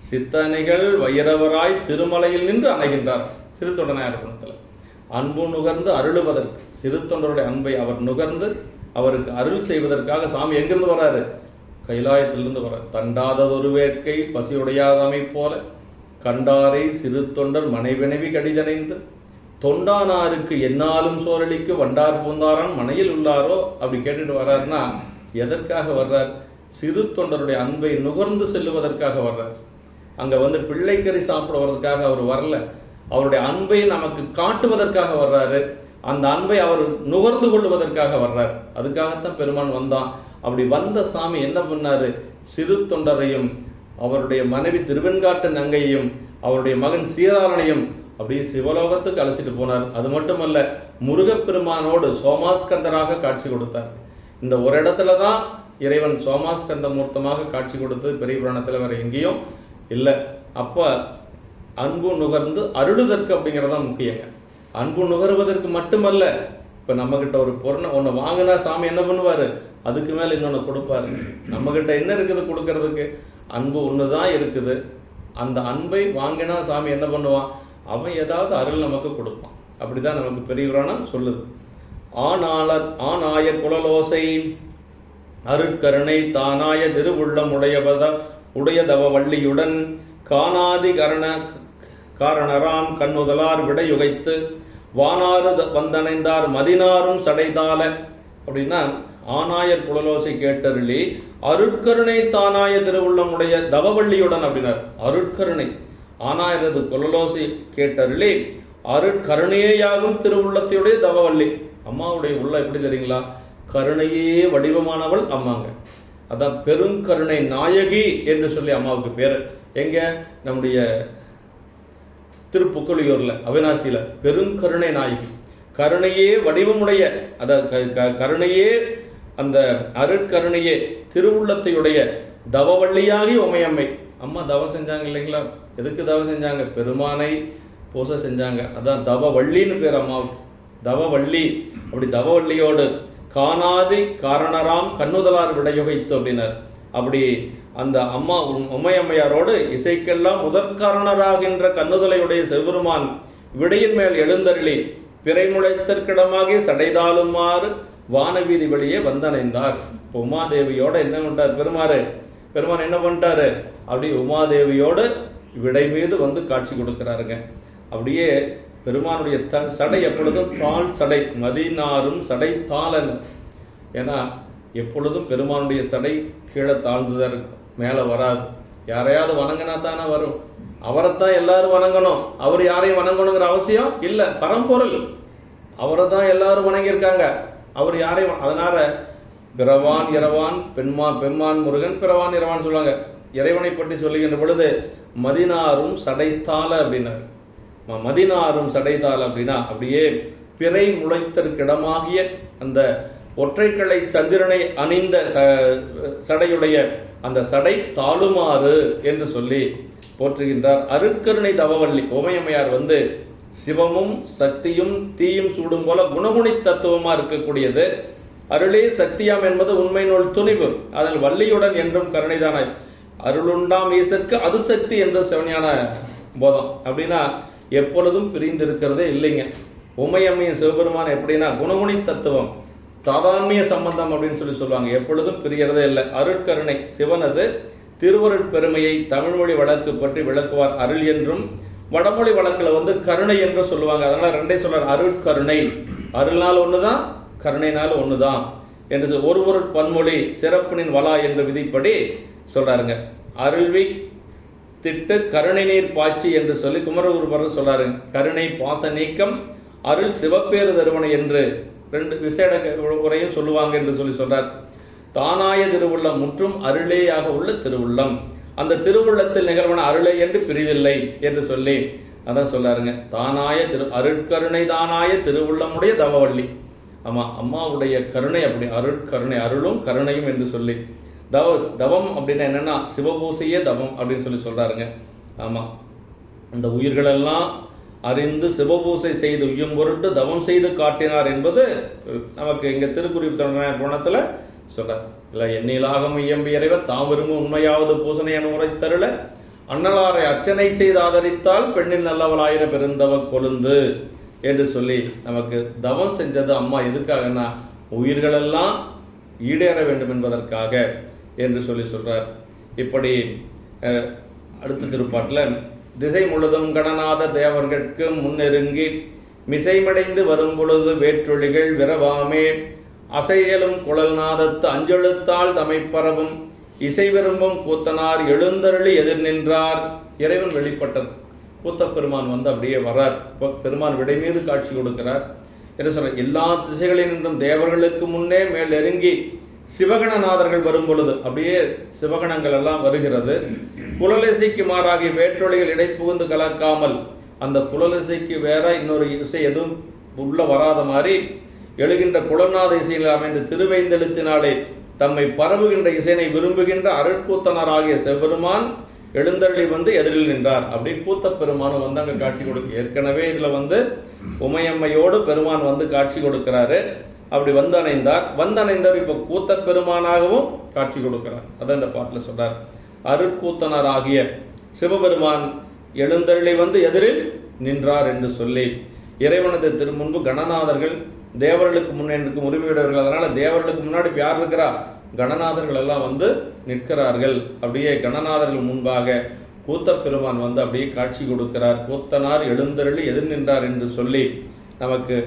சித்தனைகள் வைரவராய் திருமலையில் நின்று அணைகின்றார். சிறு தொண்டனார் குணத்தில் அன்பு நுகர்ந்து அருளுவதற்கு, சிறு தொண்டருடைய அன்பை அவர் நுகர்ந்து அவருக்கு அருள் செய்வதற்காக சாமி எங்கிருந்து வராரு, கைலாயத்திலிருந்து வர்றார். தண்டாததொரு வேட்கை பசியுடையாதமை போல கண்டாரை சிறு தொண்டர் மனைவினவி கடிதனைந்து தொண்டானாருக்கு என்னாலும் சோரளிக்கு வண்டார் பூந்தாரான் மனையில் உள்ளாரோ அப்படி கேட்டுட்டு வர்றாருன்னா எதற்காக வர்றார், சிறு தொண்டருடைய அன்பை நுகர்ந்து செல்லுவதற்காக வர்றார். அங்க பிள்ளைக்கறி சாப்பிடுவதற்காக அவர் வரல, அவருடைய அன்பை நமக்கு காட்டுவதற்காக வர்றாரு. அந்த அன்பை அவர் நுகர்ந்து கொள்வதற்காக வர்றார். அதுக்காகத்தான் பெருமான் வந்தான். அப்படி வந்த சாமி என்ன பண்ணாரு, சிறு தொண்டரையும் அவருடைய மனைவி திருவெண்காட்டு நங்கையையும் அவருடைய மகன் சீராளனையும் அப்படியே சிவலோகத்துக்கு அழைச்சிட்டு போனார். அது மட்டுமல்ல, முருகப்பெருமானோடு சோமாஸ்கந்தராக காட்சி கொடுத்தார். இந்த ஒரு இடத்துல தான் இறைவன் சோமாஸ்கந்த மூர்த்தமாக காட்சி கொடுத்தது பெரிய புராணத்தில் வேற எங்கேயும் இல்லை. அப்ப அன்பு நுகர்ந்து அருளுதற்கு அப்படிங்கிறதான் முக்கியங்க. அன்பு நுகர்வதற்கு மட்டுமல்ல, இப்ப நம்ம கிட்ட ஒரு பொருளை ஒன்று வாங்கினா சாமி என்ன பண்ணுவாரு, அதுக்கு மேல இன்னொன்னு கொடுப்பாரு. நம்ம கிட்ட என்ன இருக்குது கொடுக்கறதுக்கு, அன்பு ஒண்ணுதான் இருக்குது. அந்த அன்பை வாங்கினா சாமி என்ன பண்ணுவான், அவன் ஏதாவது அருள் நமக்கு கொடுப்பான். அப்படிதான் நமக்கு பெரிய புராணம் சொல்லுது. ஆனாயர் குழலோசை அருட்கருணை தானாய திருவுள்ளம் உடையதவ வள்ளியுடன் காணாதி காரணராம் கண்ணுதலார் விடையுகைத்து வானாறு வந்தணைந்தார் மதினாரும் சடைதால. அப்படின்னா ஆனாயர் குழலோசை கேட்டருளி அருட்கருணை தானாய திருவுள்ளம் உடைய தவவள்ளியுடன் அப்படின்னார். அருட்கருணை ஆனாயரது குழலோசை கேட்டருளி அருட்கருணையாகும் திருவுள்ளத்தையுடைய தவவள்ளி. அம்மாவுடைய உள்ள எப்படி தெரியுங்களா? கருணையே வடிவமானவள் அம்மாங்க. அதான் பெருங்கருணை நாயகி என்று சொல்லி அம்மாவுக்கு பேர். எங்க? நம்முடைய திருப்புக்கொழியூர்ல, அவினாசியில பெருங்கருணை நாயகி, கருணையே வடிவமுடைய, அத கருணையே அந்த அருட்கருணையே திருவுள்ளத்தையுடைய தவவள்ளியாகி உமையம்மை. அம்மா தவம் செஞ்சாங்க இல்லைங்களா? எதுக்கு தவம் செஞ்சாங்க? பெருமானை பூசை செஞ்சாங்க. அதான் தவவள்ளின்னு பேர் அம்மாவுக்கு, தவவள்ளி. அப்படி தவவள்ளியோடு காணாதி காரணராம் கண்ணுதலார் விடையுகைத்து அப்படின்னார். அப்படி அந்த அம்மா உமையம்மையாரோடு இசைக்கெல்லாம் முதற்காரணராகின்ற கண்ணுதலையுடைய சிவபெருமான் விடையின் மேல் எழுந்தருளி பிறைமுளைத்தற்கிடமாகி சடைதாளுமாறு வானவீதி வழியே வந்தணைந்தார். இப்போ உமாதேவியோட என்ன பண்ணிட்டார் பெருமான் என்ன பண்ணிட்டாரு? அப்படி உமாதேவியோடு விடை மீது வந்து காட்சி கொடுக்கிறாருங்க. அப்படியே பெருமானுடைய சடை எப்பொழுதும் தாழ் சடை, மதினாரும் சடை தாளன். ஏன்னா எப்பொழுதும் பெருமானுடைய சடை கீழே தாழ்ந்துதான் இருக்கும், மேலே வராது. யாரையாவது வணங்கினா தானே வரும். அவரைத்தான் எல்லாரும் வணங்கணும். அவர் யாரையும் வணங்கணுங்கிற அவசியம் இல்லை. பரம்பொருள் அவரை தான் எல்லாரும் வணங்கியிருக்காங்க. அவர் யாரையும், அதனால பிறவான் இரவான் பெம்மான் முருகன் பிறவான் இரவான் சொல்லுவாங்க. இறைவனை பற்றி சொல்லுகின்ற பொழுது மதினாரும் சடைத்தாள அப்படின்னார். மதினாரும் சடைதாள் அப்படின்னா அப்படியே பிறை முளைத்தற்கிடமாகிய அந்த ஒற்றைக்கிளை சந்திரனை அணிந்த சடையுடைய அந்த சடை தாளுமாறு என்று சொல்லி போற்றுகின்றார். அருட்கருணை தவவள்ளி உமையம்மையார் வந்து சிவமும் சக்தியும் தீயும் சூடும் போல குணகுணி தத்துவமா இருக்கக்கூடியது. அருளே சக்தியாம் என்பது உண்மை நூல் துணிவு. அதில் வள்ளியுடன் என்றும் கருணைதானாய் அருளுண்டாம் ஈசற்கு அது சக்தி என்று சிவஞான போதம். அப்படின்னா எப்பொழுதும் பிரிந்து இருக்கிறதே இல்லைங்க. உமையம்மையின் சிவபெருமான் எப்படின்னா குணகுணி தத்துவம், தாதான்மிய சம்பந்தம் அப்படின்னு சொல்லுவாங்க. எப்பொழுதும் பிரியறதே இல்லை. அருட்கருணை சிவனது திருவருட்பெருமையை தமிழ்மொழி வழக்கு பற்றி விளக்குவார் அருள் என்றும், வடமொழி வழக்குல வந்து கருணை என்று சொல்லுவாங்க. அதனால ரெண்டே சொல்றார். அருட்கருணை, அருள்நாள் ஒண்ணுதான், கருணைனால ஒண்ணுதான் என்று ஒரு பன்மொழி சிறப்பினின் வலா என்ற விதிப்படி சொல்றாருங்க. அருள்வி திட்டு கருணை நீர் பாய்ச்சி என்று சொல்லி குமரகுருபரர் சொல்றாரு. கருணை பாச நீக்கம் அருள் சிவப்பேறு தருவனை என்று ரெண்டு விசேட உரையும் சொல்லுவாங்க என்று சொல்லி சொல்றார். தானாய திருவுள்ளம் முற்றும் அருளேயாக உள்ள திருவுள்ளம், அந்த திருவுள்ளத்தில் நிகழ்வன அருளே என்று பிரிவில்லை என்று சொல்லி அதான் சொல்லாருங்க. தானாய அருட்கருணை தானாய திருவுள்ளமுடைய தவவள்ளி. ஆமா, அம்மாவுடைய கருணை அப்படி அருட்கருணை, அருளும் கருணையும் என்று சொல்லி தவம் அப்படின்னா என்னன்னா சிவபூசையே தவம் அப்படின்னு சொல்லி சொல்றாருங்க. ஆமா, அந்த உயிர்களெல்லாம் அறிந்து சிவபூசை செய்து உய்யும் பொருட்டு தவம் செய்து காட்டினார் என்பது நமக்கு இங்க திருக்குறிப்பு புணத்துல சொல்றார். இல்ல எண்ணிலாகம் இயம்பி இறைவர் தாம் விரும்பும் உண்மையாவது பூசனை என உரைத்தருள அண்ணலாரை அர்ச்சனை செய்து ஆதரித்தால் பெண்ணில் நல்லவளாயிர பெருந்தவ கொழுந்து என்று சொல்லி நமக்கு தவம் செஞ்சது அம்மா எதுக்காகனா உயிர்களெல்லாம் ஈடேற வேண்டும் என்பதற்காக என்று சொல்லி சொல்றார். இப்படி அடுத்த திருப்பாட்டில் திசை முழுதும் கடனாத தேவர்கட்கு முன்னெருங்கி மிசைமடைந்து வரும் பொழுது வேற்றொழிகள் விரவாமே அசையலும் குழல் நாதத்து அஞ்செழுத்தால் தமைப்பரவும் இசை விரும்பும் கூத்தனார் எழுந்தருளி எதிர் நின்றார். இறைவன் வெளிப்பட்டது. கூத்தப்பெருமான் வந்து அப்படியே வர்றார். பெருமான் விடை மீது காட்சி கொடுக்கிறார் என்று சொல்ற. எல்லா திசைகளிலும் தேவர்களுக்கு முன்னே மேல் நெருங்கி சிவகணநாதர்கள் வரும் பொழுது அப்படியே சிவகணங்கள் எல்லாம் வருகிறது. குழலிசைக்கு மாறாகி வேற்றொழிகள் இடைப்புகுந்து கலக்காமல் அந்த குழலிசைக்கு வேற இன்னொரு இசை எதுவும் உள்ள வராத மாதிரி எழுகின்ற குழல்நாத இசையில் அமைந்த திருவைந்தெழுத்தினாலே தம்மை பரவுகின்ற இசைனை விரும்புகின்ற அருட்கூத்தனராகிய சிவபெருமான் எழுந்தருளி வந்து எதிரில் நின்றார். அப்படி கூத்த பெருமானும் வந்து அங்க காட்சி கொடுக்க. ஏற்கனவே இதுல வந்து உமையம்மையோடு பெருமான் வந்து காட்சி கொடுக்கிறாரு. அப்படி வந்தணைந்தார். இப்ப கூத்த பெருமானாகவும் காட்சி கொடுக்கிறார். அதான் இந்த பாட்டுல சொல்றார். அருட்கூத்தனராகிய சிவபெருமான் எழுந்தருளி வந்து எதிரில் நின்றார் என்று சொல்லி இறைவனது திருமுன்பு கணநாதர்கள் தேவர்களுக்கு முன்னே இருக்கும் உரிமையுடையவர்கள். அதனால தேவர்களுக்கு முன்னாடி யார் இருக்கிறா? கணநாதர்கள் எல்லாம் வந்து நிற்கிறார்கள். அப்படியே கணநாதர்கள் முன்பாக கூத்தப்பெருமான் வந்து அப்படியே காட்சி கொடுக்கிறார். கூத்தனார் எழுந்தருளி எதிர் நின்றார் என்று சொல்லி நமக்கு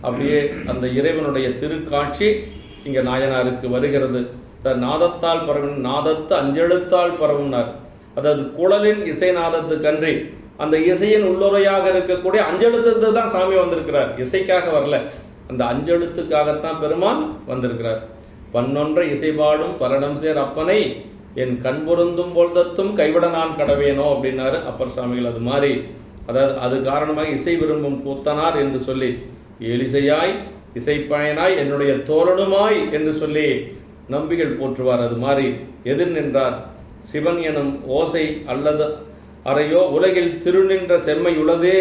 அப்படியே அந்த இறைவனுடைய திருக்காட்சி இங்கே நாயனாருக்கு வருகிறது. நாதத்தால் பரவும், நாதத்து அஞ்செழுத்தால் பரவுனார். அதாவது குழலின் இசை நாதத்துக்கன்றி அந்த இசையின் உள்ளுரையாக இருக்கக்கூடிய அஞ்செழுத்துக்கு தான் சாமி வந்திருக்கிறார். இசைக்காக வரல, அந்த அஞ்செழுத்துக்காகத்தான் பெருமான் வந்திருக்கிறார். பன்னொன்றை இசைபாடும் பரணம் சேர் அப்பனை என் கண் பொருந்தும் பொழுதத்தும் கைவிட நான் கடவேனோ அப்படின்னாரு அப்பர் சுவாமிகள். அது மாதிரி அதாவது அது காரணமாக இசை விரும்பும் கூத்தனார் என்று சொல்லி எலிசையாய் இசைப்பயனாய் என்னுடைய தோழனுமாய் என்று சொல்லி நம்பிகள் போற்றுவார். அது மாதிரி எதிர் நின்றார். சிவன் எனும் ஓசை அல்லது அறையோ உலகில் திருநின்ற செம்மை உளதே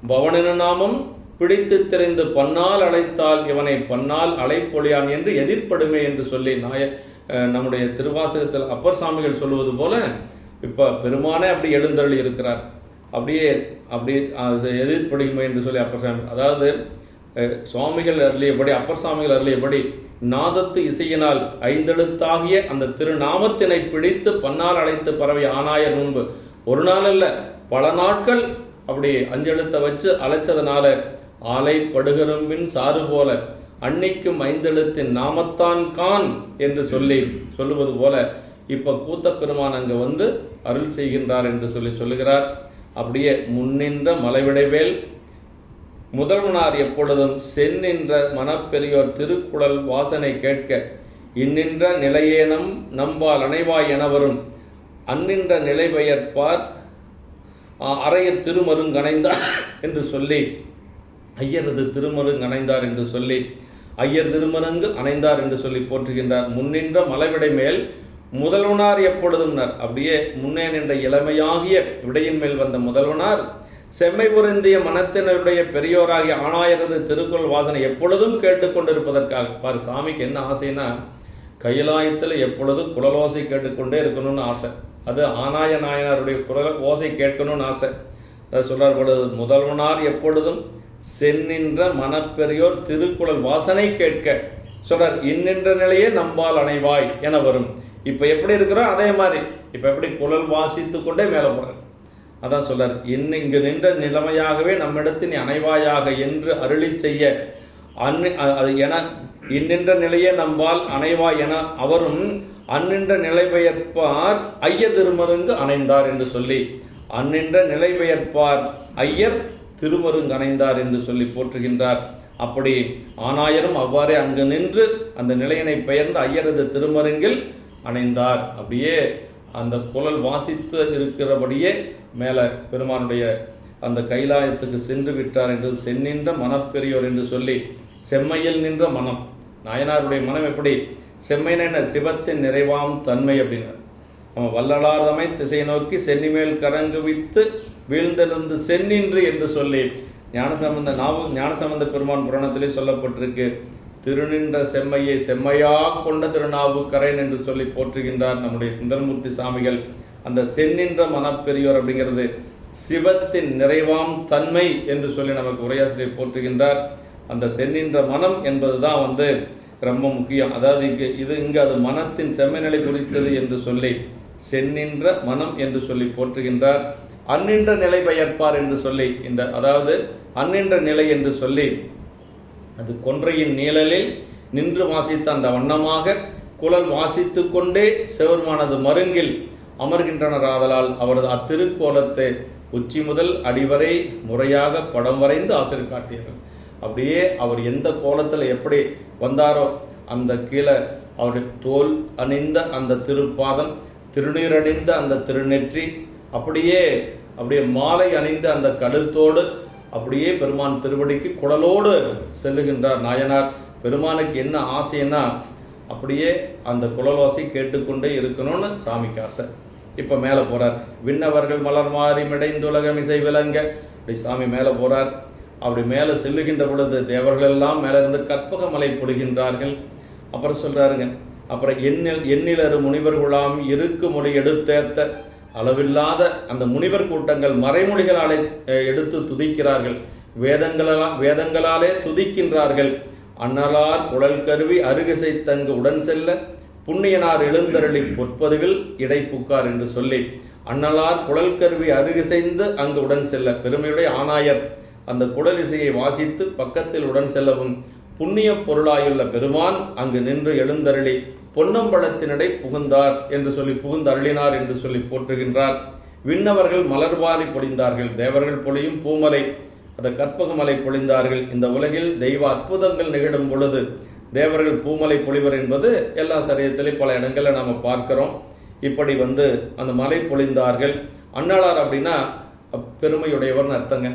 பவனென நாமம் பிடித்து தெரிந்து பன்னால் அழைத்தால் இவனை பன்னால் அழைப்பொழியான் என்று எதிர்ப்படுமே என்று சொல்லி நம்முடைய திருவாசகத்தில் அப்பர் சாமிகள் சொல்லுவது போல இப்போ பெருமானே அப்படி எழுந்தருளி இருக்கிறார். அப்படியே எதிர்ப்படுமே என்று சொல்லி அப்பர் சாமி, அதாவது சுவாமிகள் அருளியபடி அப்பர் சாமிகள் அருளியபடி நாதத்து இசையினால் ஐந்தெழுத்தாகிய அந்த திருநாமத்தினை பிடித்து பன்னால் அழைத்து பரவி ஆனாயர் முன்பு ஒரு நாள் அல்ல பல நாட்கள் அப்படி அஞ்செழுத்த வச்சு அழைச்சதுனால ஆலை படுகரும்பின் சாறு போல அன்னிக்கும் ஐந்தெழுத்தின் நாமத்தான் கான் என்று சொல்லுவது போல இப்ப கூத்த பெருமான் அங்க வந்து அருள் செய்கின்றார் என்று சொல்லுகிறார். அப்படியே முன்னின்ற மலைவிடைவேல் முதல்வனார் எப்பொழுதும் சென்னின்ற மனப்பெரியோர் திருக்குழல் வாசனை கேட்க இன்னின்ற நிலையேனம் நம்பால் அணைவாய் என வரும் அந்நின்ற நிலை பெயர்ப்பார் அறைய திருமருங்கணைந்தார் என்று சொல்லி ஐயரது திருமருங்கணைந்தார் என்று சொல்லி ஐயர் திருமருங்கு அணைந்தார் என்று சொல்லி போற்றுகின்றார். முன்னின்ற மலைவிடை மேல் முதல்வனார் எப்பொழுதும் அப்படியே முன்னே நின்ற இளமையாகிய விடையின் மேல் வந்த முதல்வனார் செம்மை பொருந்திய மனத்தினருடைய பெரியோராகிய ஆனாயரது திருக்குறள் வாசனை எப்பொழுதும் கேட்டுக்கொண்டிருப்பதற்காக. பாரு சாமிக்கு என்ன ஆசைன்னா கைலாயத்தில் எப்பொழுதும் குழலோசை கேட்டுக்கொண்டே இருக்கணும்னு ஆசை. அது ஆனாய நாயனாருடைய குரல் ஓசை கேட்கணும்னு ஆசை. அதை சொல்றார் பொழுது முதல்வனார் எப்பொழுதும் சென்னின்ற மனப்பெரியோர் திருக்குறள் வாசனை கேட்க சொல்றார். இன்னின்ற நிலையே நம்பால் அணைவாய் என வரும். இப்ப எப்படி இருக்கிறோம் அதே மாதிரி இப்ப எப்படி குழல் வாசித்து கொண்டே மேல போறார். அதான் சொல்றார், இங்கு நின்ற நிலைமையாகவே நம்மிடத்தின் அணைவாயாக என்று அருளி செய்ய என இன்னின்ற நிலையே நம்பால் அணைவாய் என அவரும் அந்நின்ற நிலை பெயர்ப்பார் ஐயர் திருமருங்கு அணைந்தார் என்று சொல்லி அந்நின்ற நிலை பெயர்ப்பார் ஐயர் திருமருங்கு அணைந்தார் என்று சொல்லி போற்றுகின்றார். அப்படி ஆனாயரும் அவ்வாறே அங்கு நின்று அந்த நிலையினை பெயர்ந்து ஐயரது திருமருங்கில் அணைந்தார். அப்படியே அந்த குழல் வாசித்து இருக்கிறபடியே மேல பெருமானுடைய அந்த கைலாயத்துக்கு சென்று விட்டார் என்று சென்னின்ற மனப்பெரியோர் என்று சொல்லி செம்மையில் நின்ற மனம். நாயனாருடைய மனம் எப்படி செம்மையான சிவத்தின் நிறைவாம் தன்மை அப்படின்னா அவன் வள்ளலார்தமை திசை நோக்கி சென்னிமேல் கரங்குவித்து வீழ்ந்திருந்து சென்னின்று என்று சொல்லி ஞானசம்பந்த பெருமான் புராணத்திலே சொல்லப்பட்டிருக்கு. திருநின்ற செம்மையை செம்மையாக கொண்ட திருநாவுக்கரையன் என்று சொல்லி போற்றுகின்றார் நம்முடைய சுந்தரமூர்த்தி சாமிகள். அந்த சென்னின்ற மனப்பெரியோர் அப்படிங்கிறது சிவத்தின் நிறைவாம் தன்மை என்று சொல்லி நமக்கு உரையாசிரியர் போற்றுகின்றார். அந்த சென்னின்ற மனம் என்பதுதான் ரொம்ப முக்கியம். அதாவது இங்கு அது மனத்தின் செம்மைநிலை குறித்தது என்று சொல்லி சென்னின்ற மனம் என்று சொல்லி போற்றுகின்றார். அந்நின்ற நிலை பெயர்ப்பார் என்று சொல்லி அதாவது அந்நின்ற நிலை என்று சொல்லி அது கொன்றையின் நீழலில் நின்று வாசித்த அந்த வண்ணமாக குழல் வாசித்து கொண்டே சிவருமானது மருங்கில் அமர்கின்றனர். ஆதலால் அவரது அத்திருக்கோலத்தை உச்சி முதல் அடிவரை முறையாக படம் வரைந்து ஆசிரியர் காட்டியவர். அப்படியே அவர் எந்த கோலத்தில் எப்படி வந்தாரோ அந்த கீழே அவருடைய தோல் அணிந்த அந்த திருப்பாதம், திருநீரணிந்த அந்த திருநெற்றி, அப்படியே மாலை அணிந்த அந்த கழுத்தோடு அப்படியே பெருமான் திருவடிக்கு குடலோடு செல்லுகின்றார் நாயனார். பெருமானுக்கு என்ன ஆசைன்னா அப்படியே அந்த குழலோசை கேட்டுக்கொண்டே இருக்கணும்னு சாமிக்கு ஆசை. இப்போ மேலே போகிறார். விண்ணவர்கள் மலர் மாறி மிடைந்துலகம் இசை விளங்க அப்படி சாமி மேலே போகிறார். அப்படி மேலே செல்லுகின்ற பொழுது தேவர்கள் எல்லாம் மேலே இருந்து கற்பக மலை பொடுகின்றார்கள். அப்புறம் சொல்கிறாருங்க, அப்புறம் எண்ணிலரு முனிவர்களாம் இருக்கு மொழி எடுத்தேத்த அளவில்லாத அந்த முனிவர் கூட்டங்கள் மறைமொழிகளாலே எடுத்து துதிக்கிறார்கள். வேதங்களாலே துதிக்கின்றார்கள். அன்னலார் குழல் கருவி அருகிசை தங்கு உடன் செல்ல புண்ணியனார் எழுந்தருளி பொற்பதுவில் இடைப்புக்கார் என்று சொல்லி அண்ணலார் குழல் கருவி அருகிசைந்து அங்கு உடன் செல்ல பெருமையுடைய ஆனாயர் அந்த குழல் இசையை வாசித்து பக்கத்தில் உடன் செல்லவும் புண்ணிய பொருளாயுள்ள பெருமான் அங்கு நின்று எழுந்தருளி பொன்னம்பலத்தினடை புகுந்தார் என்று சொல்லி புகுந்தருளினார் என்று சொல்லி போற்றுகின்றார். விண்ணவர்கள் மலர்வாரி பொழிந்தார்கள், தேவர்கள் பொழியும் பூமலை அந்த கற்பகமலை பொழிந்தார்கள். இந்த உலகில் தெய்வ அற்புதங்கள் நிகழும் பொழுது தேவர்கள் பூமலை பொழிவர் என்பது எல்லா சரியத்திலையும் பல இடங்களில் நாம் பார்க்கிறோம். இப்படி அந்த மலை பொழிந்தார்கள். அண்ணலார் அப்படின்னா பெருமையுடையவர்னு அர்த்தங்க.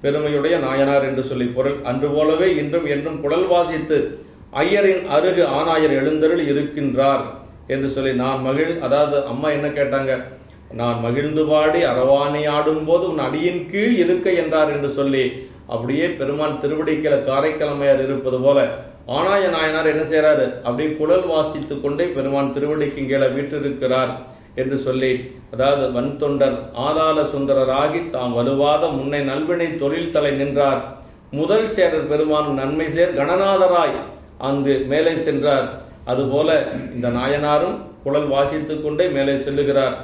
பெருமையுடைய நாயனார் என்று சொல்லி பொருள். அன்று போலவே இன்றும் என்றும் குழல் வாசித்து ஐயரின் அருகு ஆனாயர் எழுந்தருள் இருக்கின்றார் என்று சொல்லி அதாவது அம்மா என்ன கேட்டாங்க, நான் மகிழ்ந்து பாடி அரவாணி ஆடும் போது உன் அடியின் கீழ் இருக்க என்றார் என்று சொல்லி அப்படியே பெருமான் திருவடிக்கல காரைக்கிழமையார் இருப்பது போல ஆனாய நாயனார் என்ன செய்யறாரு, அப்படியே குழல் வாசித்து கொண்டே பெருமான் திருவடிக்கு கீழே வீற்றிருக்கிறார் என்று சொல்லி, அதாவது வன் தொண்டர் ஆதாள சுந்தரராகி தாம் வலுவாத முன்னை நல்வினை தொழில் தலை நின்றார். முதல் சேரர் பெருமான் நன்மை சேர் கணநாதராய் அங்கு மேலே சென்றார். அதுபோல இந்த நாயனாரும் குழல் வாசித்து கொண்டே மேலே செல்லுகிறார்.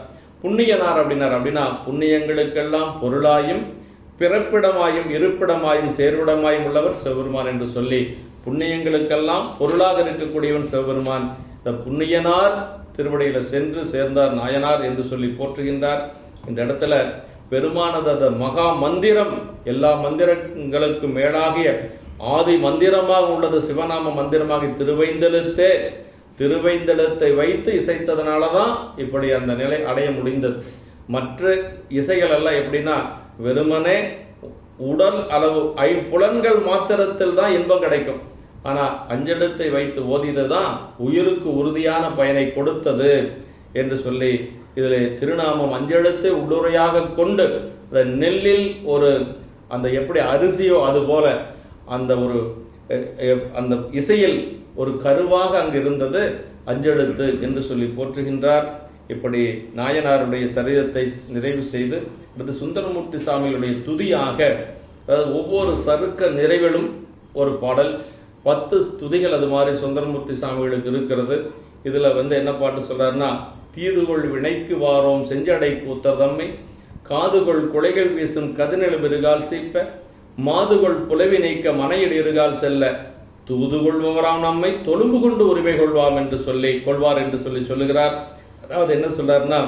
புண்ணியனார் அப்படின்னா புண்ணியங்களுக்கெல்லாம் பொருளாயும் பிறப்பிடமாயும் இருப்பிடமாயும் சேர்விடமாயும் உள்ளவர் சிவபெருமான் என்று சொல்லி புண்ணியங்களுக்கெல்லாம் பொருளாக இருக்கக்கூடியவன் சிவபெருமான். இந்த புண்ணியனார் திருவடியில சென்று சேர்ந்தார் நாயனார் என்று சொல்லி போற்றுகின்றார். இந்த இடத்துல பெருமானது மகா மந்திரம், எல்லா மந்திரங்களுக்கும் மேலாகிய ஆதி மந்திரமாக உள்ளது சிவநாம மந்திரமாக திருவைந்தெழுத்தை வைத்து இசைத்ததுனாலதான் இப்படி அந்த நிலை அடைய முடிந்தது. மற்ற இசைகள் எல்லாம் எப்படின்னா வெறுமனே உடல் அளவு ஐம்புலன்கள் மாத்திரத்தில் தான் இன்பம் கிடைக்கும். ஆனா அஞ்செழுத்தை வைத்து ஓதியதுதான் உயிருக்கு உறுதியான பயனை கொடுத்தது என்று சொல்லி இதில் திருநாமம் அஞ்செழுத்தை உள்ளுரையாக கொண்டு அந்த நெல்லில் ஒரு அந்த எப்படி அரிசியோ அது போல அந்த இசையில் ஒரு கருவாக அங்கு இருந்தது அஞ்செழுத்து என்று சொல்லி போற்றுகின்றார். இப்படி நாயனாருடைய சரிதத்தை நிறைவு செய்து அடுத்து சுந்தரமூர்த்தி சாமிகளுடைய துதியாக, அதாவது ஒவ்வொரு சருக்க நிறைவிலும் ஒரு பாடல், 10 துதிகள் அது மாதிரி சுந்தரமூர்த்தி சாமிகளுக்கு இருக்கிறது. இதுல என்ன பாட்டு சொல்றாருன்னா, தீதுகொள் வினைக்கு வாரோம் செஞ்சடை கூத்தர் தம்மை காதுகொள் குலைகள் வீசும் கதிநில பெருகால் சீப்ப மாதுகொள் புலவி நீக்க மனையிடு இருகால் செல்ல தூது கொள்பவராம் நம்மை தொழும்பு கொண்டு உரிமை கொள்வார் என்று சொல்லி சொல்லுகிறார். அதாவது என்ன சொல்றாருன்னா,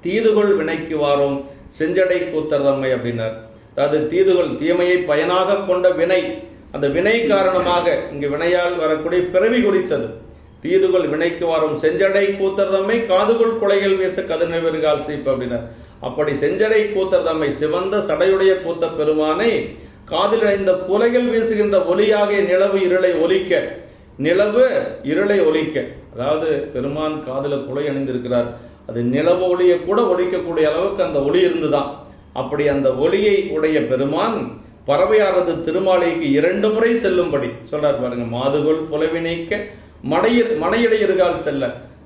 தீதுகொள் வினைக்கு வாரோம் செஞ்சடை கூத்தர் தம்மை அப்படின்னார். அதாவது தீதுகொள் தீமையை பயனாக கொண்ட வினை, அந்த வினை காரணமாக இங்கு வினையால் வரக்கூடிய பிறவி குறித்தது. தீதுகொள் வினைக்கு வாரும் செஞ்சடை கூத்தர் தம்மை காதுகொள் குலைகள் வீச கதிர்கால் சீப்பு அப்படின்னார். அப்படி செஞ்சடை கூத்தர் தம்மை சிவந்த சடையுடைய கூத்த பெருமானை காதில் அடைந்த குலைகள் வீசுகின்ற ஒலியாகிய நிலவு இருளை ஒலிக்க, அதாவது பெருமான் காதில குலை அணிந்திருக்கிறார். அது நிலவு ஒளியை கூட ஒலிக்கக்கூடிய அளவுக்கு அந்த ஒளி இருந்துதான். அப்படி அந்த ஒளியை உடைய பெருமான் பறவையானது திருமாலைக்கு 2 முறை செல்லும்படி சொல்றார் பாருங்க. மாதுகொள் புலவி நீக்க மனையிடை இருகால் செல்ல,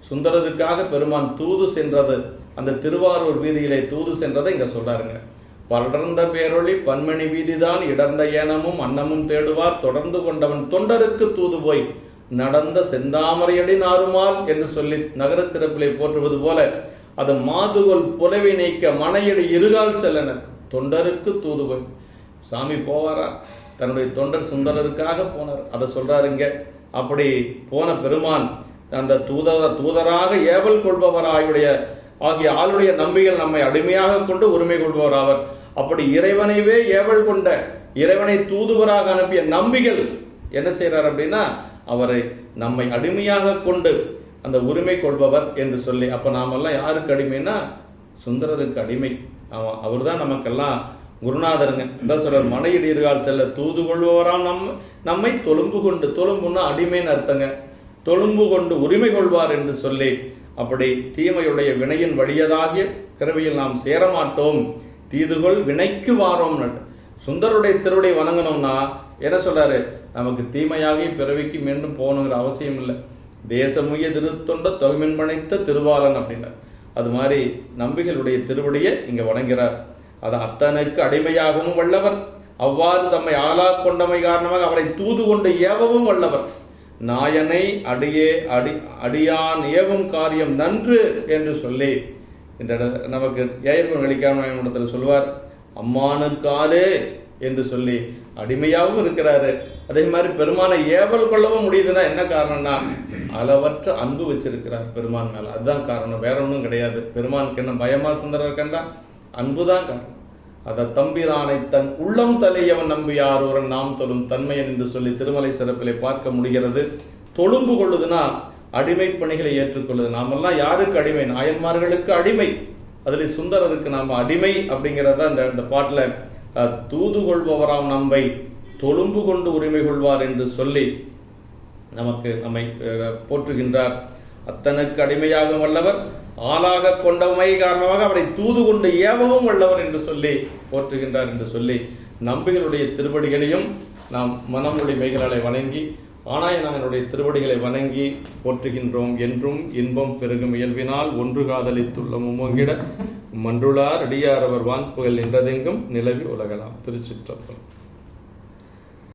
சுந்தரருக்காக பெருமான் தூது சென்றது, அந்த திருவாரூர் வீதியிலே தூது சென்றதை இங்க சொல்றாருங்க. படர்ந்த பேரொளி பன்மணி வீதிதான் இடர்ந்த ஏனமும் அன்னமும் தேடுவார் தொடர்ந்து கொண்டவன் தொண்டருக்கு தூது போய் நடந்த செந்தாமரையடி நாருமால் என்று சொல்லி நகர சிறப்பிலே போற்றுவது போல, அது மாதுகொள் புலவி நீக்க மனையடி இருகால் செல்லனர் தொண்டருக்கு தூது போய். சாமி போவாரா, தன்னுடைய தொண்டர் சுந்தரருக்காக போனார், அதை சொல்றாருங்க. அப்படி போன பெருமான் அந்த தூதராக ஏவல் கொள்பவராயுடைய ஆகிய ஆளுடைய நம்பிகள் நம்மை அடிமையாக கொண்டு உரிமை கொள்பவர் ஆவர். அப்படி இறைவனைவே ஏவல் கொண்ட, இறைவனை தூதுவராக அனுப்பிய நம்பிகள் என்ன செய்யறார் அப்படின்னா, அவரை நம்மை அடிமையாக கொண்டு அந்த உரிமை கொள்பவர் என்று சொல்லி. அப்ப நாமெல்லாம் யாருக்கு அடிமைன்னா சுந்தரருக்கு அடிமை. அவர் தான் நமக்கெல்லாம் குருநாதருங்க. அதான் சொல்றார், மனையிடீர்கள் செல்ல தூது கொள்பவராம் நம்மை தொழும்புன்னா அடிமைன்னு அர்த்தங்க. தொழும்பு கொண்டு உரிமை கொள்வார் என்று சொல்லி, அப்படி தீமையுடைய வினையின் வழியதாகிய பிறவியில் நாம் சேரமாட்டோம், தீதுகொள் வினைக்கு வாரோம். சுந்தருடைய திருவடி வணங்கணும்னா என்ன சொல்றாரு, நமக்கு தீமையாகி பிறவிக்கு மீண்டும் போகணுங்கிற அவசியம் இல்லை. தேசமுய திருத்தொண்ட தொகைமின் படைத்த திருவாளன் அப்படின்னார். அது மாதிரி நம்பிகளுடைய திருவடியை இங்க வணங்குகிறார். அது அத்தனுக்கு அடிமையாகவும் வல்லவர், அவ்வாறு தம்மை ஆளா கொண்டமை காரணமாக அவரை தூது கொண்டு ஏவவும் வல்லவர். நாயனை அடியான் ஏவும் காரியம் நன்று என்று சொல்லி இந்த நமக்கு ஏயர்கோன் வெளிக்காமத்தில் சொல்வார், அம்மானுக்காலே என்று சொல்லி அடிமையாகவும் இருக்கிறாரு. அதே மாதிரி பெருமானை ஏவல் கொள்ளவும் முடியுதுன்னா என்ன காரணம்னா அளவற்ற அன்பு வச்சிருக்கிறார் பெருமான் மேல. அதுதான் காரணம், வேற ஒன்றும் கிடையாது. பெருமானுக்கு என்ன பயமா சுந்தரர் கண்டா? அன்புதான் காரணம். அதை தம்பிரானை தன் உள்ளம் தலையவன் நம்பியார் ஒரு நாம் தொழும் தன்மையன் என்று சொல்லி திருமலை சிறப்பிலே பார்க்க முடிகிறது. தொழும்பு கொள்ளுதுன்னா அடிமை பணிகளை ஏற்றுக்கொள்ளுது. நாமெல்லாம் யாருக்கு அடிமை? நாயன்மார்களுக்கு அடிமை. அதுல சுந்தரருக்கு நாம அடிமை அப்படிங்கிறத இந்த பாட்டுல தூது கொள்பவராம் நம்பை தொழும்பு கொண்டு உரிமை கொள்வார் என்று சொல்லி நம்மை போற்றுகின்றார். அத்தனுக்கு அடிமையாக வல்லவர், ஆளாக கொண்டமை காரணமாக அவரை தூது கொண்டு ஏவவும் வல்லவர் என்று சொல்லி போற்றுகின்றார் என்று சொல்லி நம்பிகளுடைய திருவடிகளையும் நாம் மனமொழி மெய்களாலை வணங்கி ஆனாயனானுடைய திருவடிகளை வணங்கி போற்றுகின்றோம். என்றும் இன்பம் பெருகும் இயல்பினால் ஒன்று காதலித்துள்ள மும்மங்கிட மன்றுளார் அடியார் அவர் வான்புகள் நின்றதெங்கும் நிலவி உலகலாம். திருச்சிற்றம்பலம்.